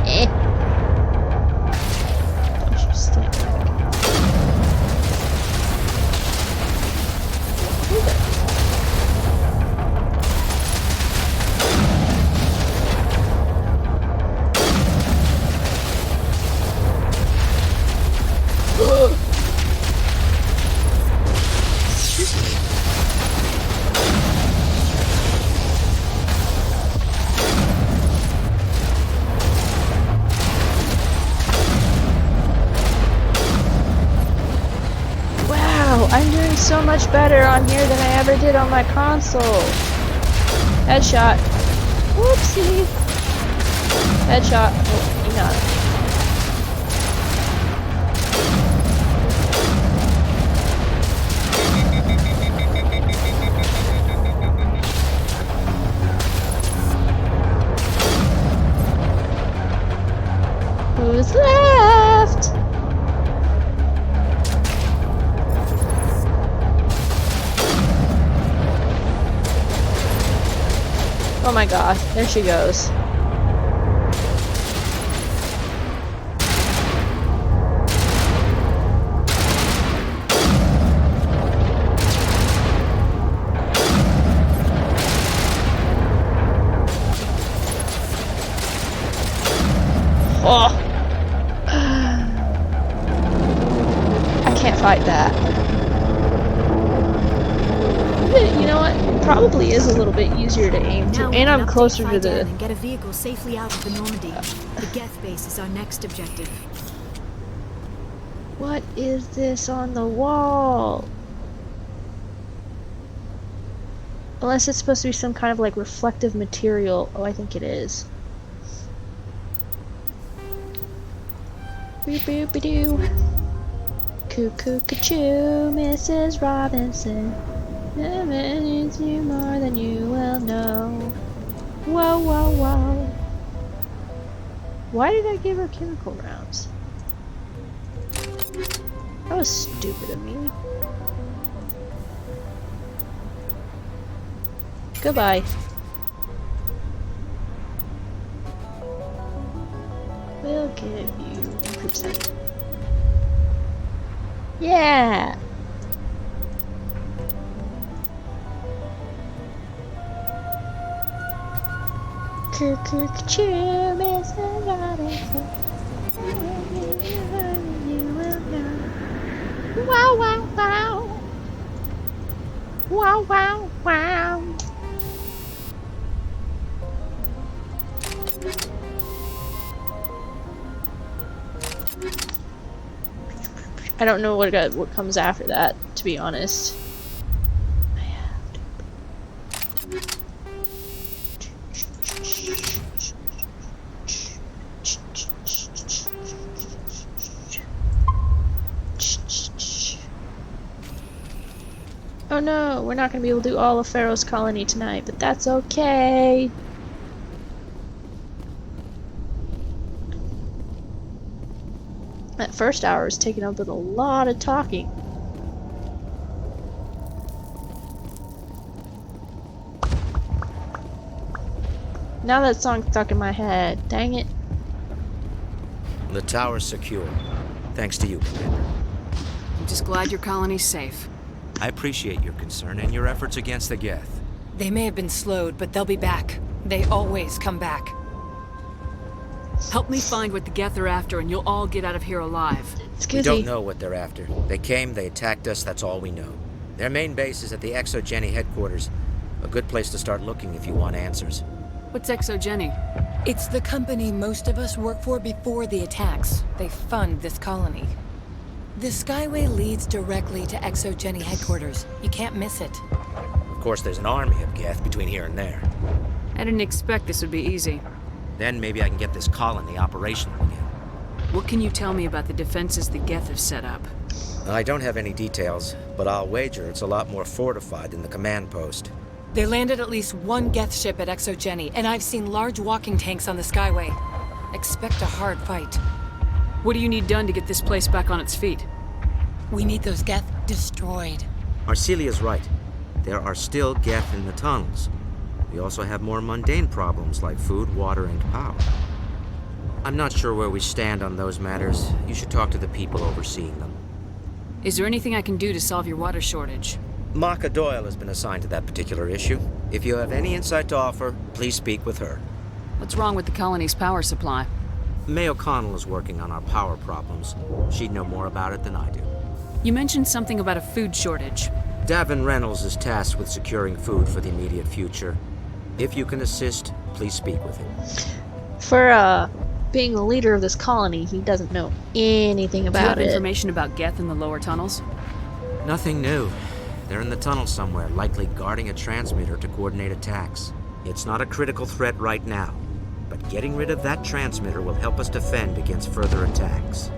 Eh. Don't you stand back. I'm doing so much better on here than I ever did on my console. Headshot. Whoopsie. Headshot. Oh, you got it. Who's left? Oh my gosh, there she goes. Oh! I can't fight that. You know what? It probably is a little bit easier to aim to, and I'm closer to the. And get a vehicle safely out of the Normandy. The Geth base is our next objective. What is this on the wall? Unless it's supposed to be some kind of like reflective material. Oh, I think it is. Boop boop -a doo. Cuckoo choo, Mrs. Robinson. Never needs you more than you will know. Whoa, whoa, whoa. Why did I give her chemical rounds? That was stupid of me. Goodbye. We'll give you group sight. Yeah! Cuckoo-choo, Mrs. Robinson. You will know. Wow, wow, wow. Wow, wow, wow. I don't know what comes after that, to be honest. Oh no, we're not gonna be able to do all of Feros colony tonight, but that's okay. That first hour is taken up with a lot of talking. Now that song's stuck in my head. Dang it. The tower's secure. Thanks to you, Commander. I'm just glad your colony's safe. I appreciate your concern and your efforts against the Geth. They may have been slowed, but they'll be back. They always come back. Help me find what the Geth are after, and you'll all get out of here alive. We don't know what they're after. They came, they attacked us, that's all we know. Their main base is at the Exogeny headquarters. A good place to start looking if you want answers. What's Exogeny? It's the company most of us work for before the attacks. They fund this colony. The Skyway leads directly to Exogeny headquarters. You can't miss it. Of course, there's an army of Geth between here and there. I didn't expect this would be easy. Then maybe I can get this colony operational again. What can you tell me about the defenses the Geth have set up? I don't have any details, but I'll wager it's a lot more fortified than the command post. They landed at least one Geth ship at Exogeny, and I've seen large walking tanks on the Skyway. Expect a hard fight. What do you need done to get this place back on its feet? We need those Geth destroyed. Arcelia's right. There are still Geth in the tunnels. We also have more mundane problems like food, water, and power. I'm not sure where we stand on those matters. You should talk to the people overseeing them. Is there anything I can do to solve your water shortage? Maka Doyle has been assigned to that particular issue. If you have any insight to offer, please speak with her. What's wrong with the colony's power supply? May O'Connell is working on our power problems. She'd know more about it than I do. You mentioned something about a food shortage. Davin Reynolds is tasked with securing food for the immediate future. If you can assist, please speak with him. For, being the leader of this colony, he doesn't know anything about it. Do you have information about Geth in the lower tunnels? Nothing new. They're in the tunnel somewhere, likely guarding a transmitter to coordinate attacks. It's not a critical threat right now, but getting rid of that transmitter will help us defend against further attacks.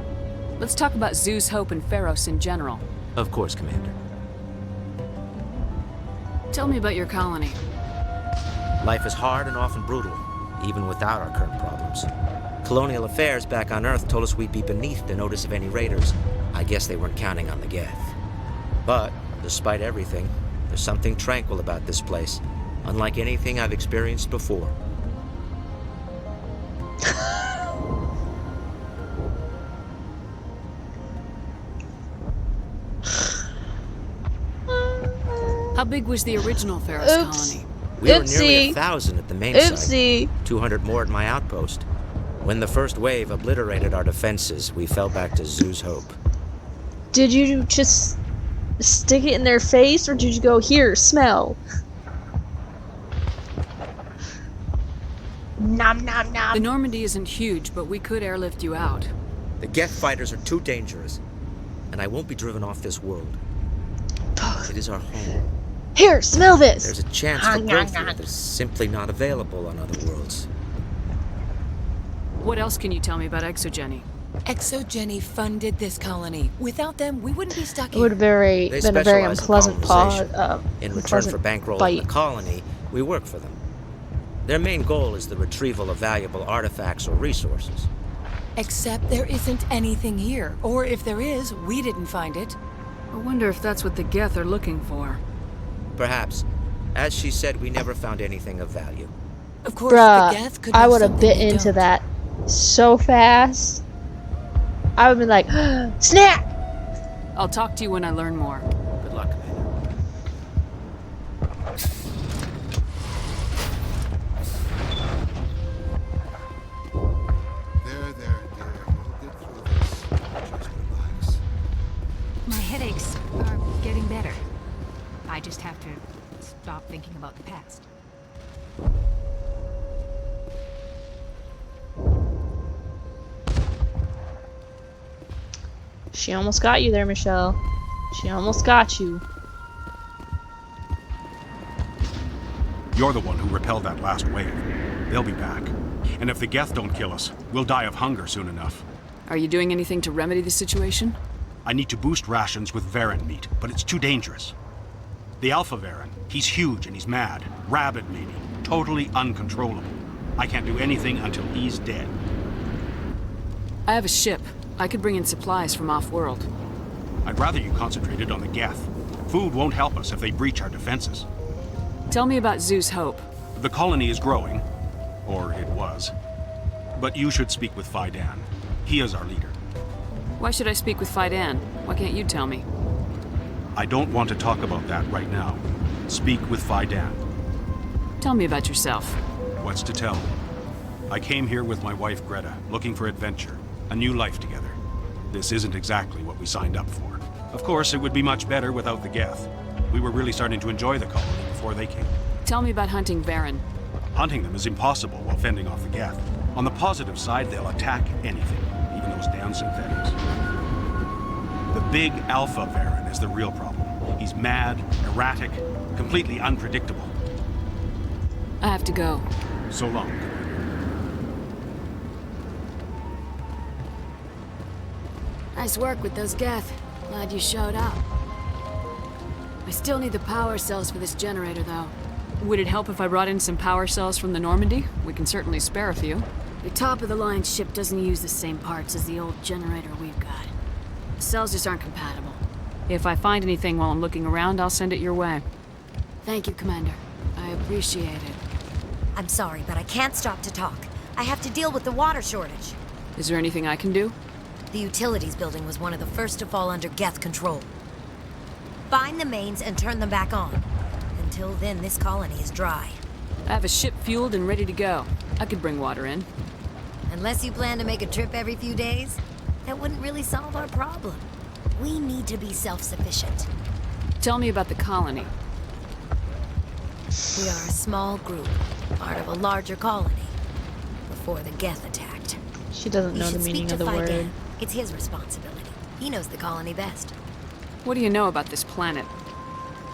Let's talk about Zeus, Hope, and Feros in general. Of course, Commander. Tell me about your colony. Life is hard and often brutal, even without our current problems. Colonial affairs back on Earth told us we'd be beneath the notice of any raiders. I guess they weren't counting on the Geth. But, despite everything, there's something tranquil about this place, unlike anything I've experienced before. How big was the original Feros colony? We were nearly 1,000 at the main Oopsie. site. 200 more at my outpost. When the first wave obliterated our defenses, we fell back to Zeus Hope. Did you just stick it in their face, or did you go, here, smell? Nom nom nom. The Normandy isn't huge, but we could airlift you out. The Geth fighters are too dangerous, and I won't be driven off this world. It is our home. Here, smell this! There's a chance for growth here that's simply not available on other worlds. What else can you tell me about Exogeny? Exogeny funded this colony. Without them, we wouldn't be stuck here. It would have been a very unpleasant In return for bankrolling the colony, we work for them. Their main goal is the retrieval of valuable artifacts or resources. Except there isn't anything here. Or if there is, we didn't find it. I wonder if that's what the Geth are looking for. Perhaps. As she said, we never found anything of value. Of course, Bruh, the Geth could I have would have something bit we into don't. that so fast. I would be like, snap! I'll talk to you when I learn more. Good luck, Commander. There. We'll get through this. Just relax. My headaches are getting better. I just have to stop thinking about the past. She almost got you there, Michelle. She almost got you. You're the one who repelled that last wave. They'll be back. And if the Geth don't kill us, we'll die of hunger soon enough. Are you doing anything to remedy the situation? I need to boost rations with Varen meat, but it's too dangerous. The Alpha Varen, he's huge and he's mad. Rabid, maybe. Totally uncontrollable. I can't do anything until he's dead. I have a ship. I could bring in supplies from off-world. I'd rather you concentrated on the Geth. Food won't help us if they breach our defenses. Tell me about Zeus Hope. The colony is growing. Or it was. But you should speak with Faidan. He is our leader. Why should I speak with Faidan? Why can't you tell me? I don't want to talk about that right now. Speak with Faidan. Tell me about yourself. What's to tell? I came here with my wife Greta, looking for adventure, a new life together. This isn't exactly what we signed up for. Of course, it would be much better without the Geth. We were really starting to enjoy the colony before they came. Tell me about hunting Varen. Hunting them is impossible while fending off the Geth. On the positive side, they'll attack anything, even those damn synthetics. The big Alpha Varen is the real problem. He's mad, erratic, completely unpredictable. I have to go. So long. Nice work with those Geth. Glad you showed up. I still need the power cells for this generator, though. Would it help if I brought in some power cells from the Normandy? We can certainly spare a few. The top-of-the-line ship doesn't use the same parts as the old generator we've got. The cells just aren't compatible. If I find anything while I'm looking around, I'll send it your way. Thank you, Commander. I appreciate it. I'm sorry, but I can't stop to talk. I have to deal with the water shortage. Is there anything I can do? The utilities building was one of the first to fall under Geth control. Find the mains and turn them back on. Until then, this colony is dry. I have a ship fueled and ready to go. I could bring water in. Unless you plan to make a trip every few days, that wouldn't really solve our problem. We need to be self-sufficient. Tell me about the colony. We are a small group, part of a larger colony, before the Geth attacked. She doesn't know the meaning of the word. It's his responsibility. He knows the colony best. What do you know about this planet?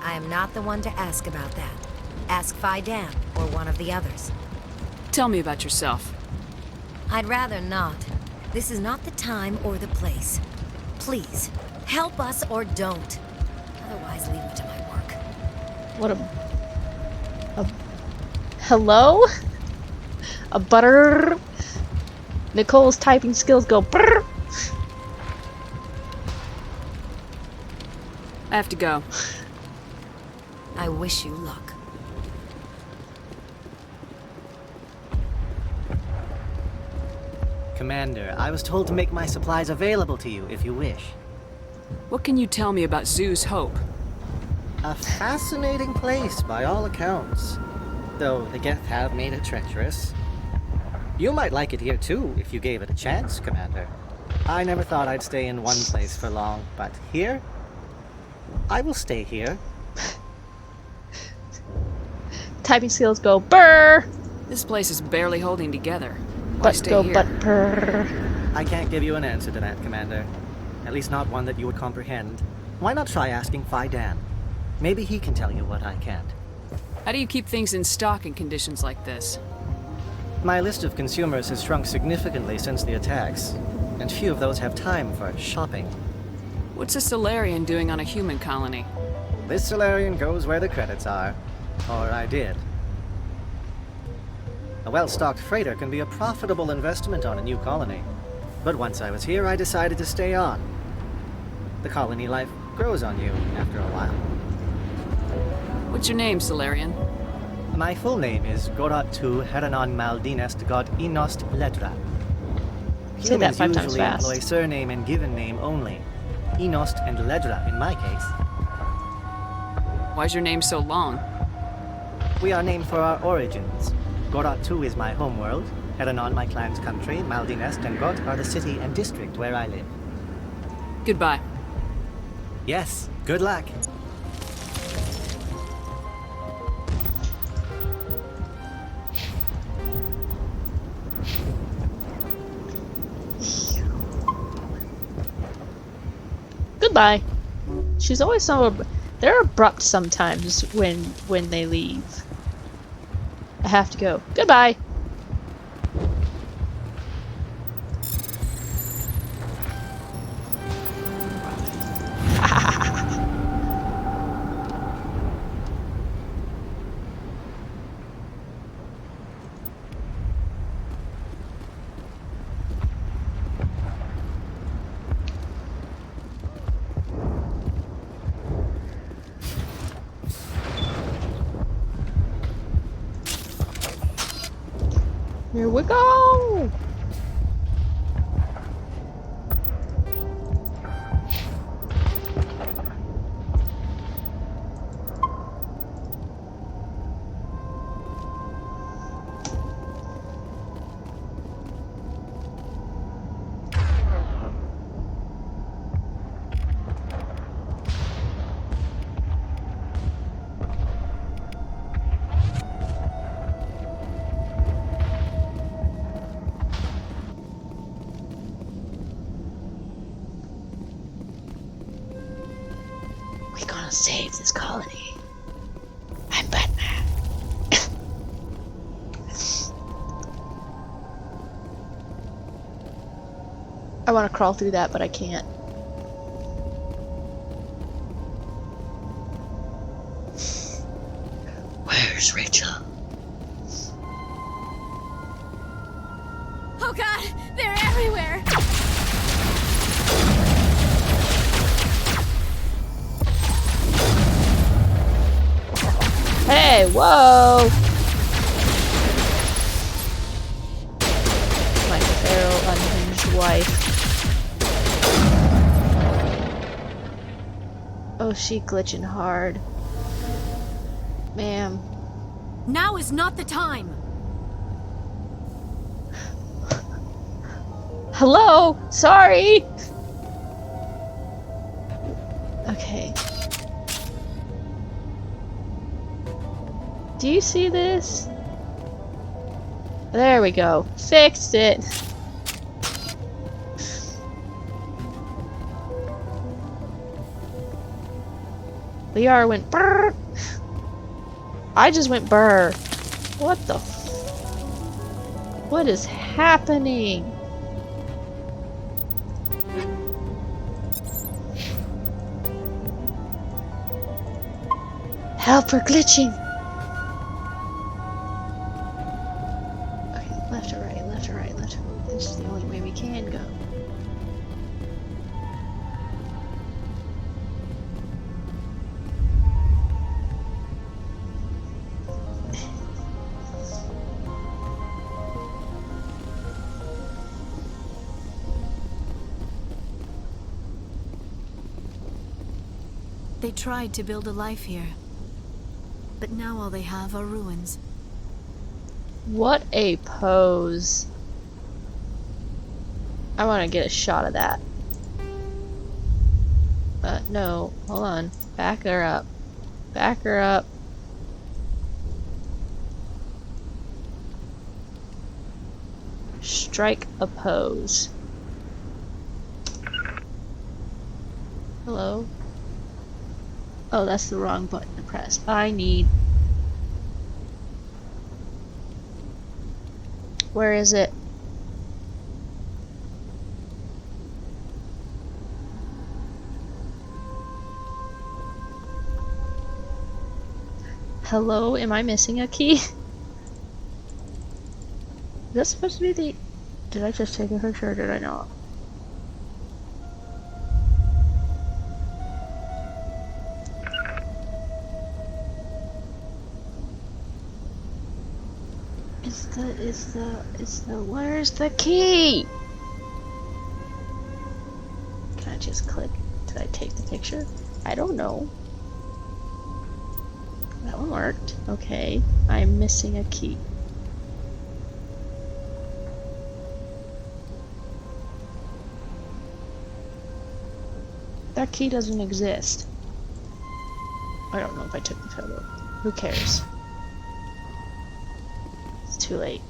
I am not the one to ask about that. Ask Faidan or one of the others. Tell me about yourself. I'd rather not. This is not the time or the place. Please, help us or don't. Otherwise, leave me to my work. What a hello? A butter. Nicole's typing skills go brrr. I have to go. I wish you luck. Commander, I was told to make my supplies available to you if you wish. What can you tell me about Zeus Hope? A fascinating place by all accounts. Though the Geth have made it treacherous. You might like it here too, if you gave it a chance, Commander. I never thought I'd stay in one place for long, but here? I will stay here. Typing skills go brrr. This place is barely holding together. Why But stay go here? but purr. I can't give you an answer to that, Commander. At least not one that you would comprehend. Why not try asking Faidan? Maybe he can tell you what I can't. How do you keep things in stock in conditions like this? My list of consumers has shrunk significantly since the attacks, and few of those have time for shopping. What's a Solarian doing on a human colony? This Solarian goes where the credits are. Or I did. A well-stocked freighter can be a profitable investment on a new colony. But once I was here, I decided to stay on. The colony life grows on you after a while. What's your name, Solarian? My full name is Goratu Heranon Maldinest God Inost Ledra. Say that 5 times usually fast. employ surname and given name only. Inost and Ledra in my case. Why's your name so long? We are named for our origins. Goratu is my homeworld, Heranon my clan's country, Maldinest and Got are the city and district where I live. Goodbye. Yes, good luck. Goodbye. She's always so they're abrupt sometimes when they leave. I have to go. Goodbye. Here we go! We're gonna save this colony. I'm Batman. I want to crawl through that, but I can't. Where's Rachel? Oh god, they're everywhere! Hey, whoa! My feral unhinged wife. Oh, she glitching hard. Ma'am. Now is not the time! Hello? Sorry! Okay. Do you see this? There we go. Fixed it. Liara went brrr. I just went brrr. What the what is happening? Help, we're glitching. Okay, left or right, left or right, left or right. This is the only way we can go. They tried to build a life here, but now all they have are ruins. What a pose. I want to get a shot of that. No, hold on. Back her up. Back her up. Strike a pose. Hello? Oh, that's the wrong button to press. I need... Where is it? Hello? Am I missing a key? Is that supposed to be the... Did I just take a picture or did I not? Where's the key? Can I just click? Did I take the picture? I don't know. That one worked. Okay. I'm missing a key. That key doesn't exist. I don't know if I took the photo. Who cares? It's too late.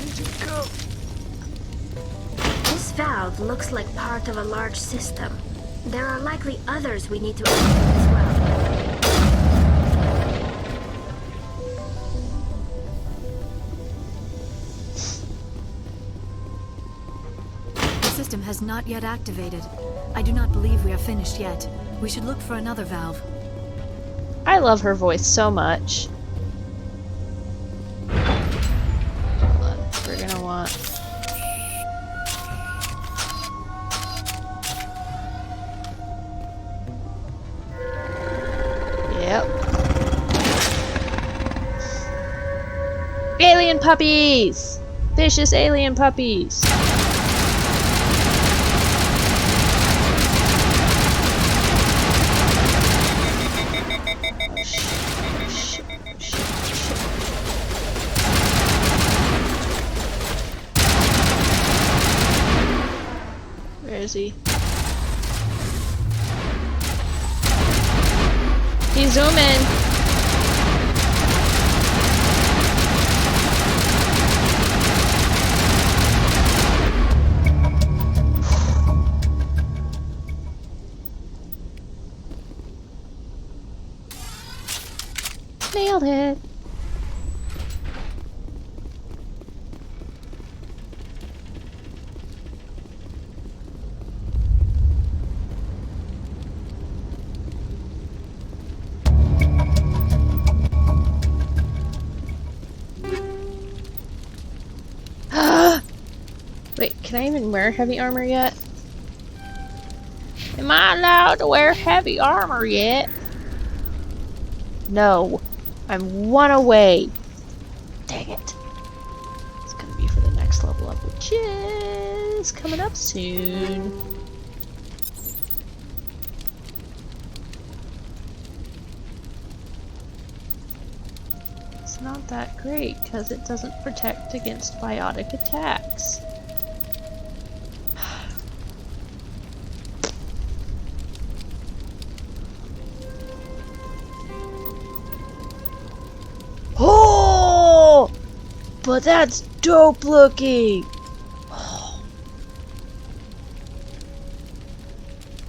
ready to go. This valve looks like part of a large system. There are likely others we need to activate as well. The system has not yet activated. I do not believe we are finished yet. We should look for another valve. I love her voice so much. Hold on, we're gonna want... Yep. Alien puppies! Vicious alien puppies! Where is he? He's zooming. Nailed it. Wait, can I even wear heavy armor yet? Am I allowed to wear heavy armor yet? No. I'm one away. Dang it. It's gonna be for the next level up, which is coming up soon. It's not that great because it doesn't protect against biotic attacks. Oh! But that's dope looking! Oh.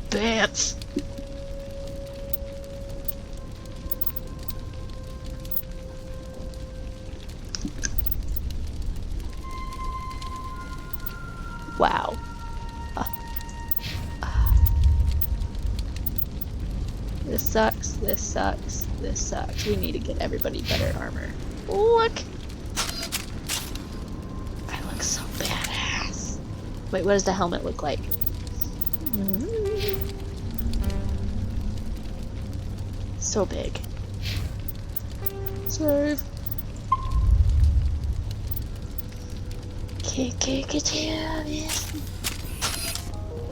Bants! Wow. This sucks, this sucks, this sucks. We need to get everybody better armor. Look! I look so badass. Wait, what does the helmet look like? So big. Save.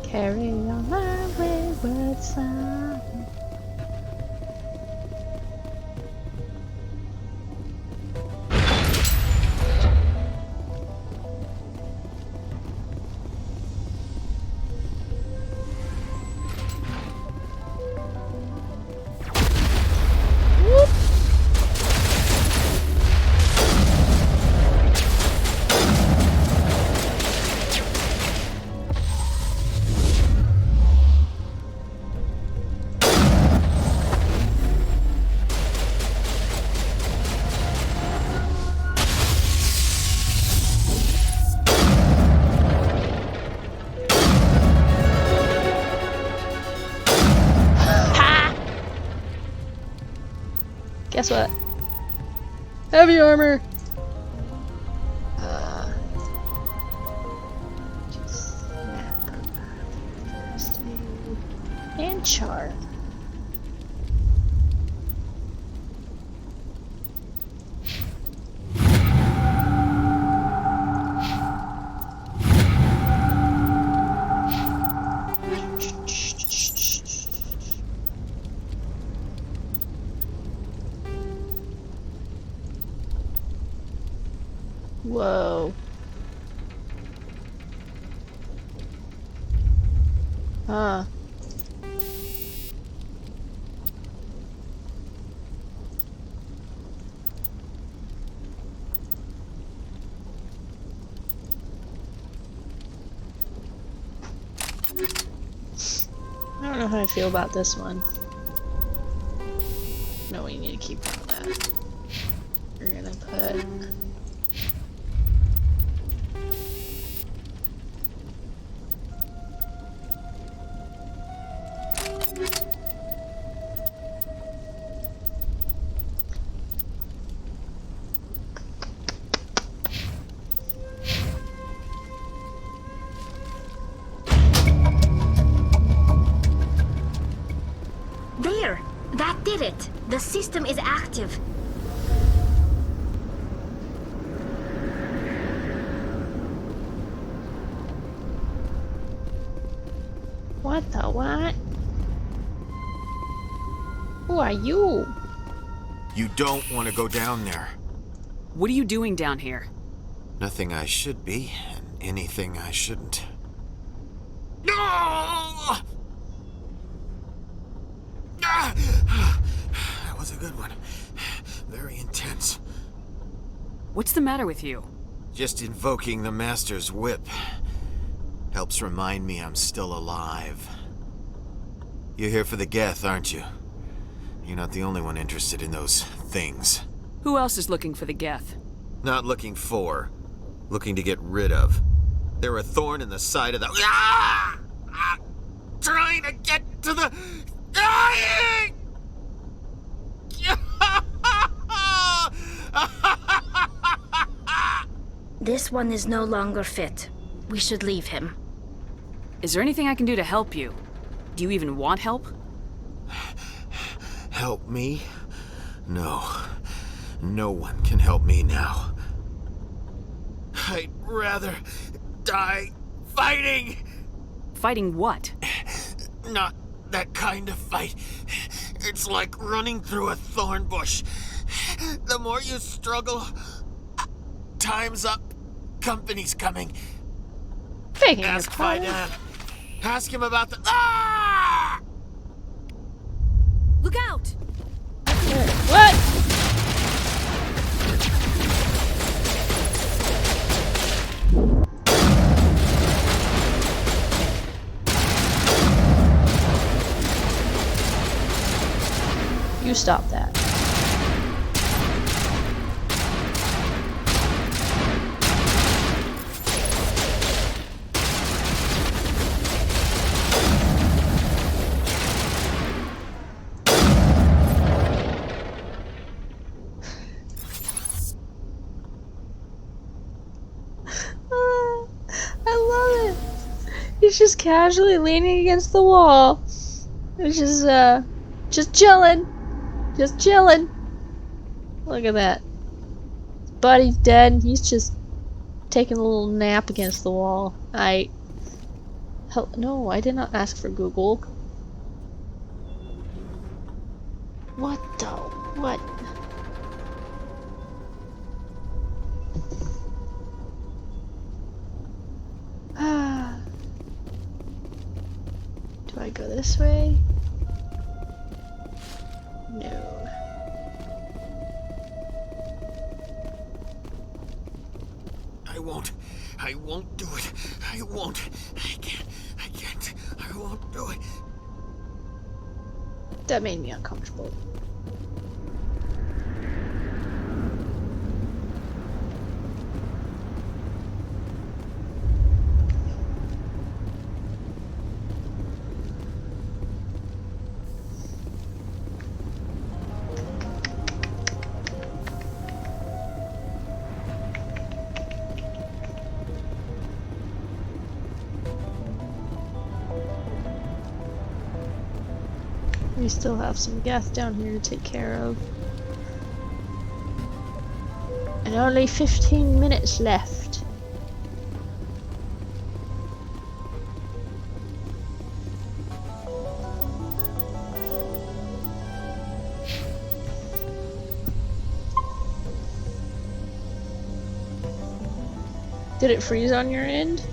Carry on my wayward son. Guess what? Heavy armor! Just snap. First aid. And char. Whoa. Huh. I don't know how I feel about this one. No, we need to keep doing that. We're gonna put... There! That did it! The system is active. What the what? Who are you? You don't want to go down there. What are you doing down here? Nothing I should be, and anything I shouldn't. No! That was a good one. Very intense. What's the matter with you? Just invoking the Master's whip helps remind me I'm still alive. You're here for the Geth, aren't you? You're not the only one interested in those things. Who else is looking for the Geth? Not looking for. Looking to get rid of. They're a thorn in the side of the... Ah! Trying to get to the... Dying! This one is no longer fit. We should leave him. Is there anything I can do to help you? Do you even want help? Help me? No. No one can help me now. I'd rather die fighting! Fighting what? Not that kind of fight. It's like running through a thorn bush. The more you struggle, time's up. Company's coming. Ask my dad. Ask him about the... Ah! Look out! What? You stop that. I love it. He's just casually leaning against the wall. It's just chilling. Just chilling. Look at that. His buddy's dead. He's just taking a little nap against the wall. No, I did not ask for Google. What the? What? Do I go this way? No. I won't do it. I won't. I can't. I won't do it. That made me uncomfortable. We still have some Geth down here to take care of. And only 15 minutes left. Did it freeze on your end?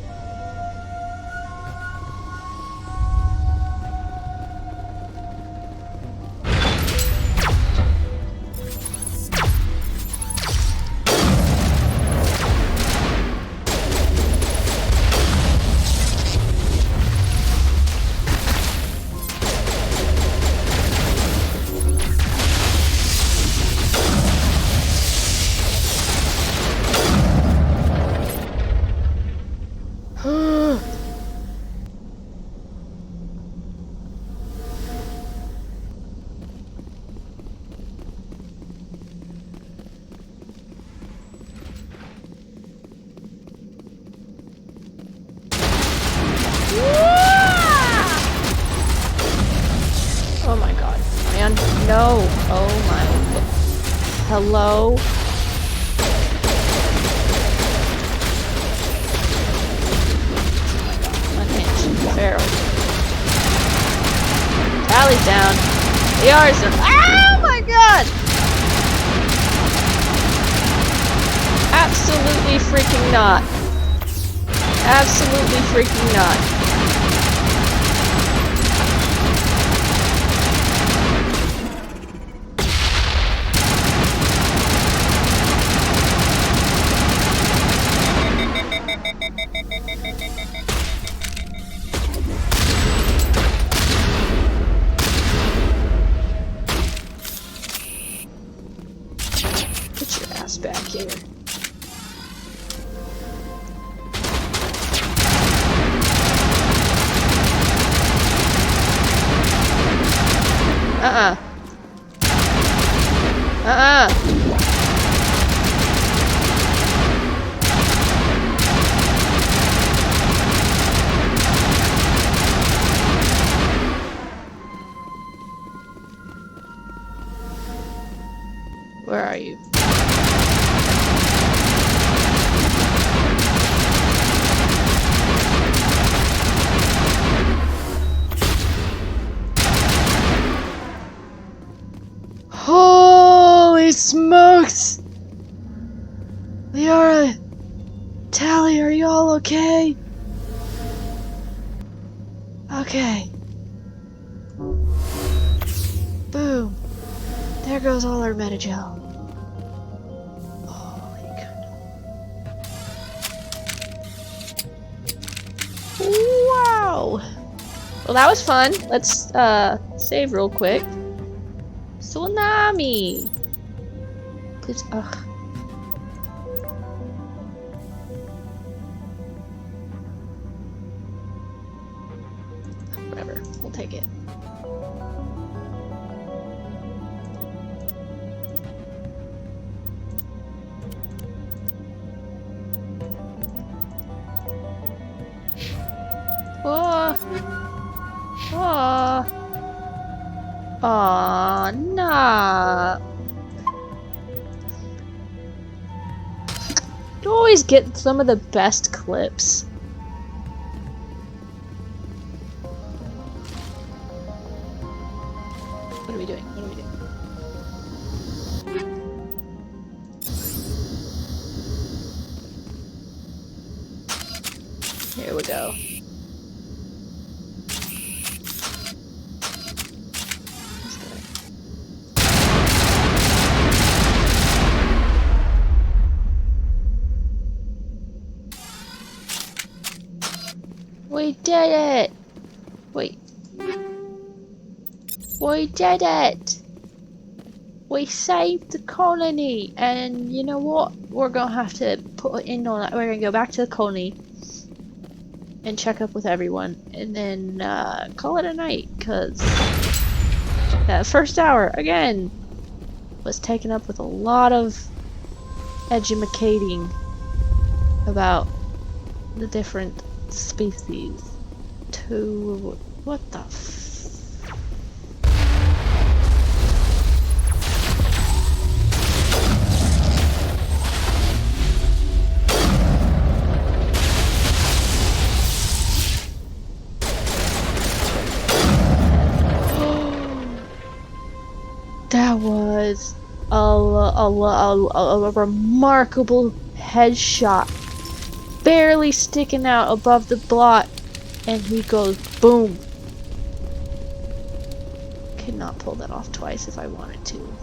Hello? Unhinged. Feros. Tally's down. The R's are. Oh my god! Absolutely freaking not. Absolutely freaking not. Get your ass back here. Where are you? Holy smokes! Liara! Tally, are you all okay? Okay. Boom. There goes all our metagel. Holy goodness. Wow! Well, that was fun. Let's, save real quick. Tsunami! Please, ugh. Whatever, we'll take it. Oh! Oh! Aw, nah. You always get some of the best clips. What are we doing? What are we doing? Here we go. We did it! Wait. We did it! We saved the colony! And you know what? We're gonna have to put in on that. We're gonna go back to the colony and check up with everyone. And then call it a night, because that first hour, again, was taken up with a lot of edumacating about the different species. To what the that was a remarkable headshot, barely sticking out above the blot, and he goes boom. Could not pull that off twice if I wanted to.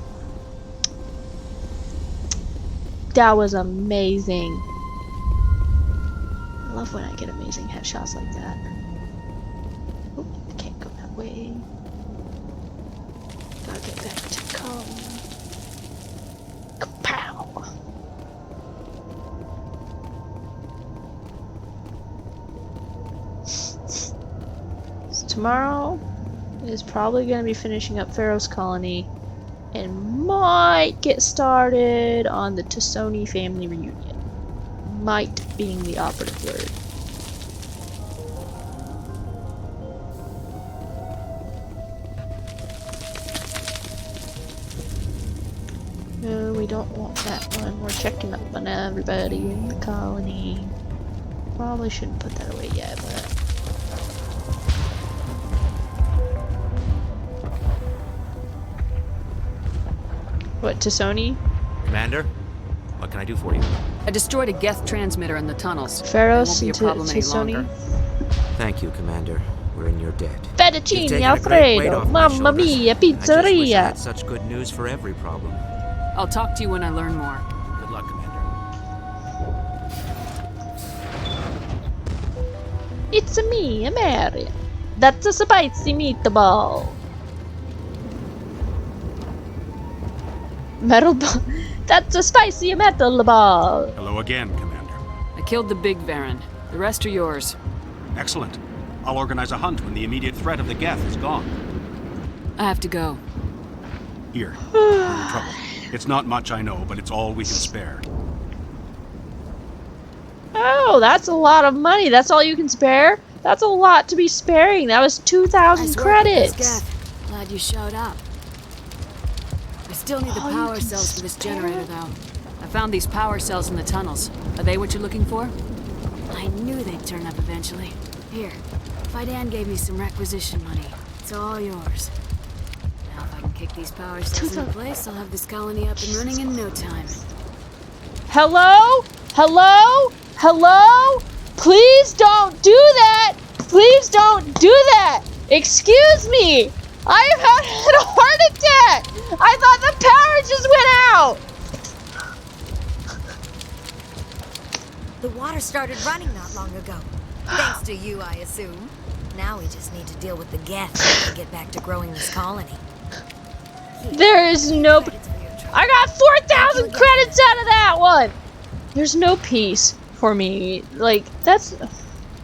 That was amazing. I love when I get amazing headshots like that. Oop, I can't go that way. Gotta get back to colony. Kapow! So tomorrow is probably going to be finishing up Feros colony and might get started on the Tassoni family reunion. Might being the operative word. No, we don't want that one. We're checking up on everybody in the colony. Probably shouldn't put that away yet, but... What, to Sony? Commander, what can I do for you? I destroyed a Geth transmitter in the tunnels. Feros It won't be a problem any longer. Thank you, Commander. We're in your debt. Fettuccine Alfredo, Mamma Mia, I just wish I pizzeria. had such good news for every problem. I'll talk to you when I learn more. Good luck, Commander. It's me, Mary. That's a spicy meatball. Metal ball. That's a spicy metal ball. Hello again, Commander. I killed the big Varen. The rest are yours. Excellent. I'll organize a hunt when the immediate threat of the Geth is gone. I have to go. Here, we're in trouble. It's not much, I know, but it's all we can spare. Oh, that's a lot of money. That's all you can spare? That's a lot to be sparing. That was 2,000 Nice work with credits. this Geth. Glad you showed up. I still need the All you power can cells for this spare? generator, though. I found these power cells in the tunnels. Are they what you're looking for? I knew they'd turn up eventually. Here, Fidan gave me some requisition money. It's all yours. Now if I can kick these power cells into place, I'll have this colony up and running in no time. Hello? Hello? Hello? Please don't do that! Please don't do that! Excuse me! I have had a heart attack! I thought the power just went out! The water started running not long ago. Thanks to you, I assume. Now we just need to deal with the Geth and get back to growing this colony. There is no... I got 4,000 credits out of that one! There's no peace for me. Like, that's...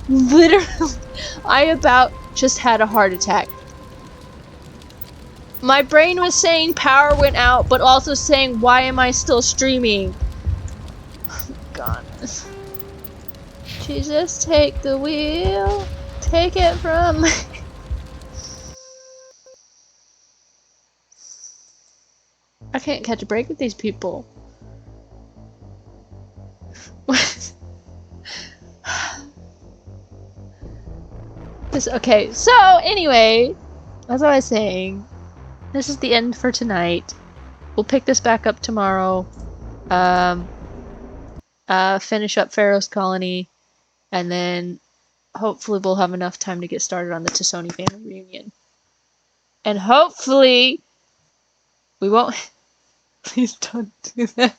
Literally... I about just had a heart attack. My brain was saying power went out, but also saying, why am I still streaming? Oh, God. Jesus, take the wheel. Take it from me. I can't catch a break with these people. Okay, so anyway, as I was saying, this is the end for tonight. We'll pick this back up tomorrow. Finish up Feros Colony, and then hopefully we'll have enough time to get started on the Tassoni family reunion. And hopefully we won't... Please don't do that.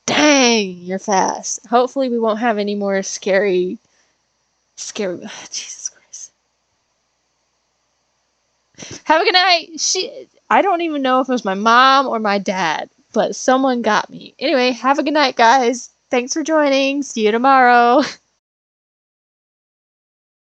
Dang, you're fast. Hopefully we won't have any more scary... Jesus Christ. Have a good night. I don't even know if it was my mom or my dad, but someone got me. Anyway, have a good night, guys. Thanks for joining. See you tomorrow.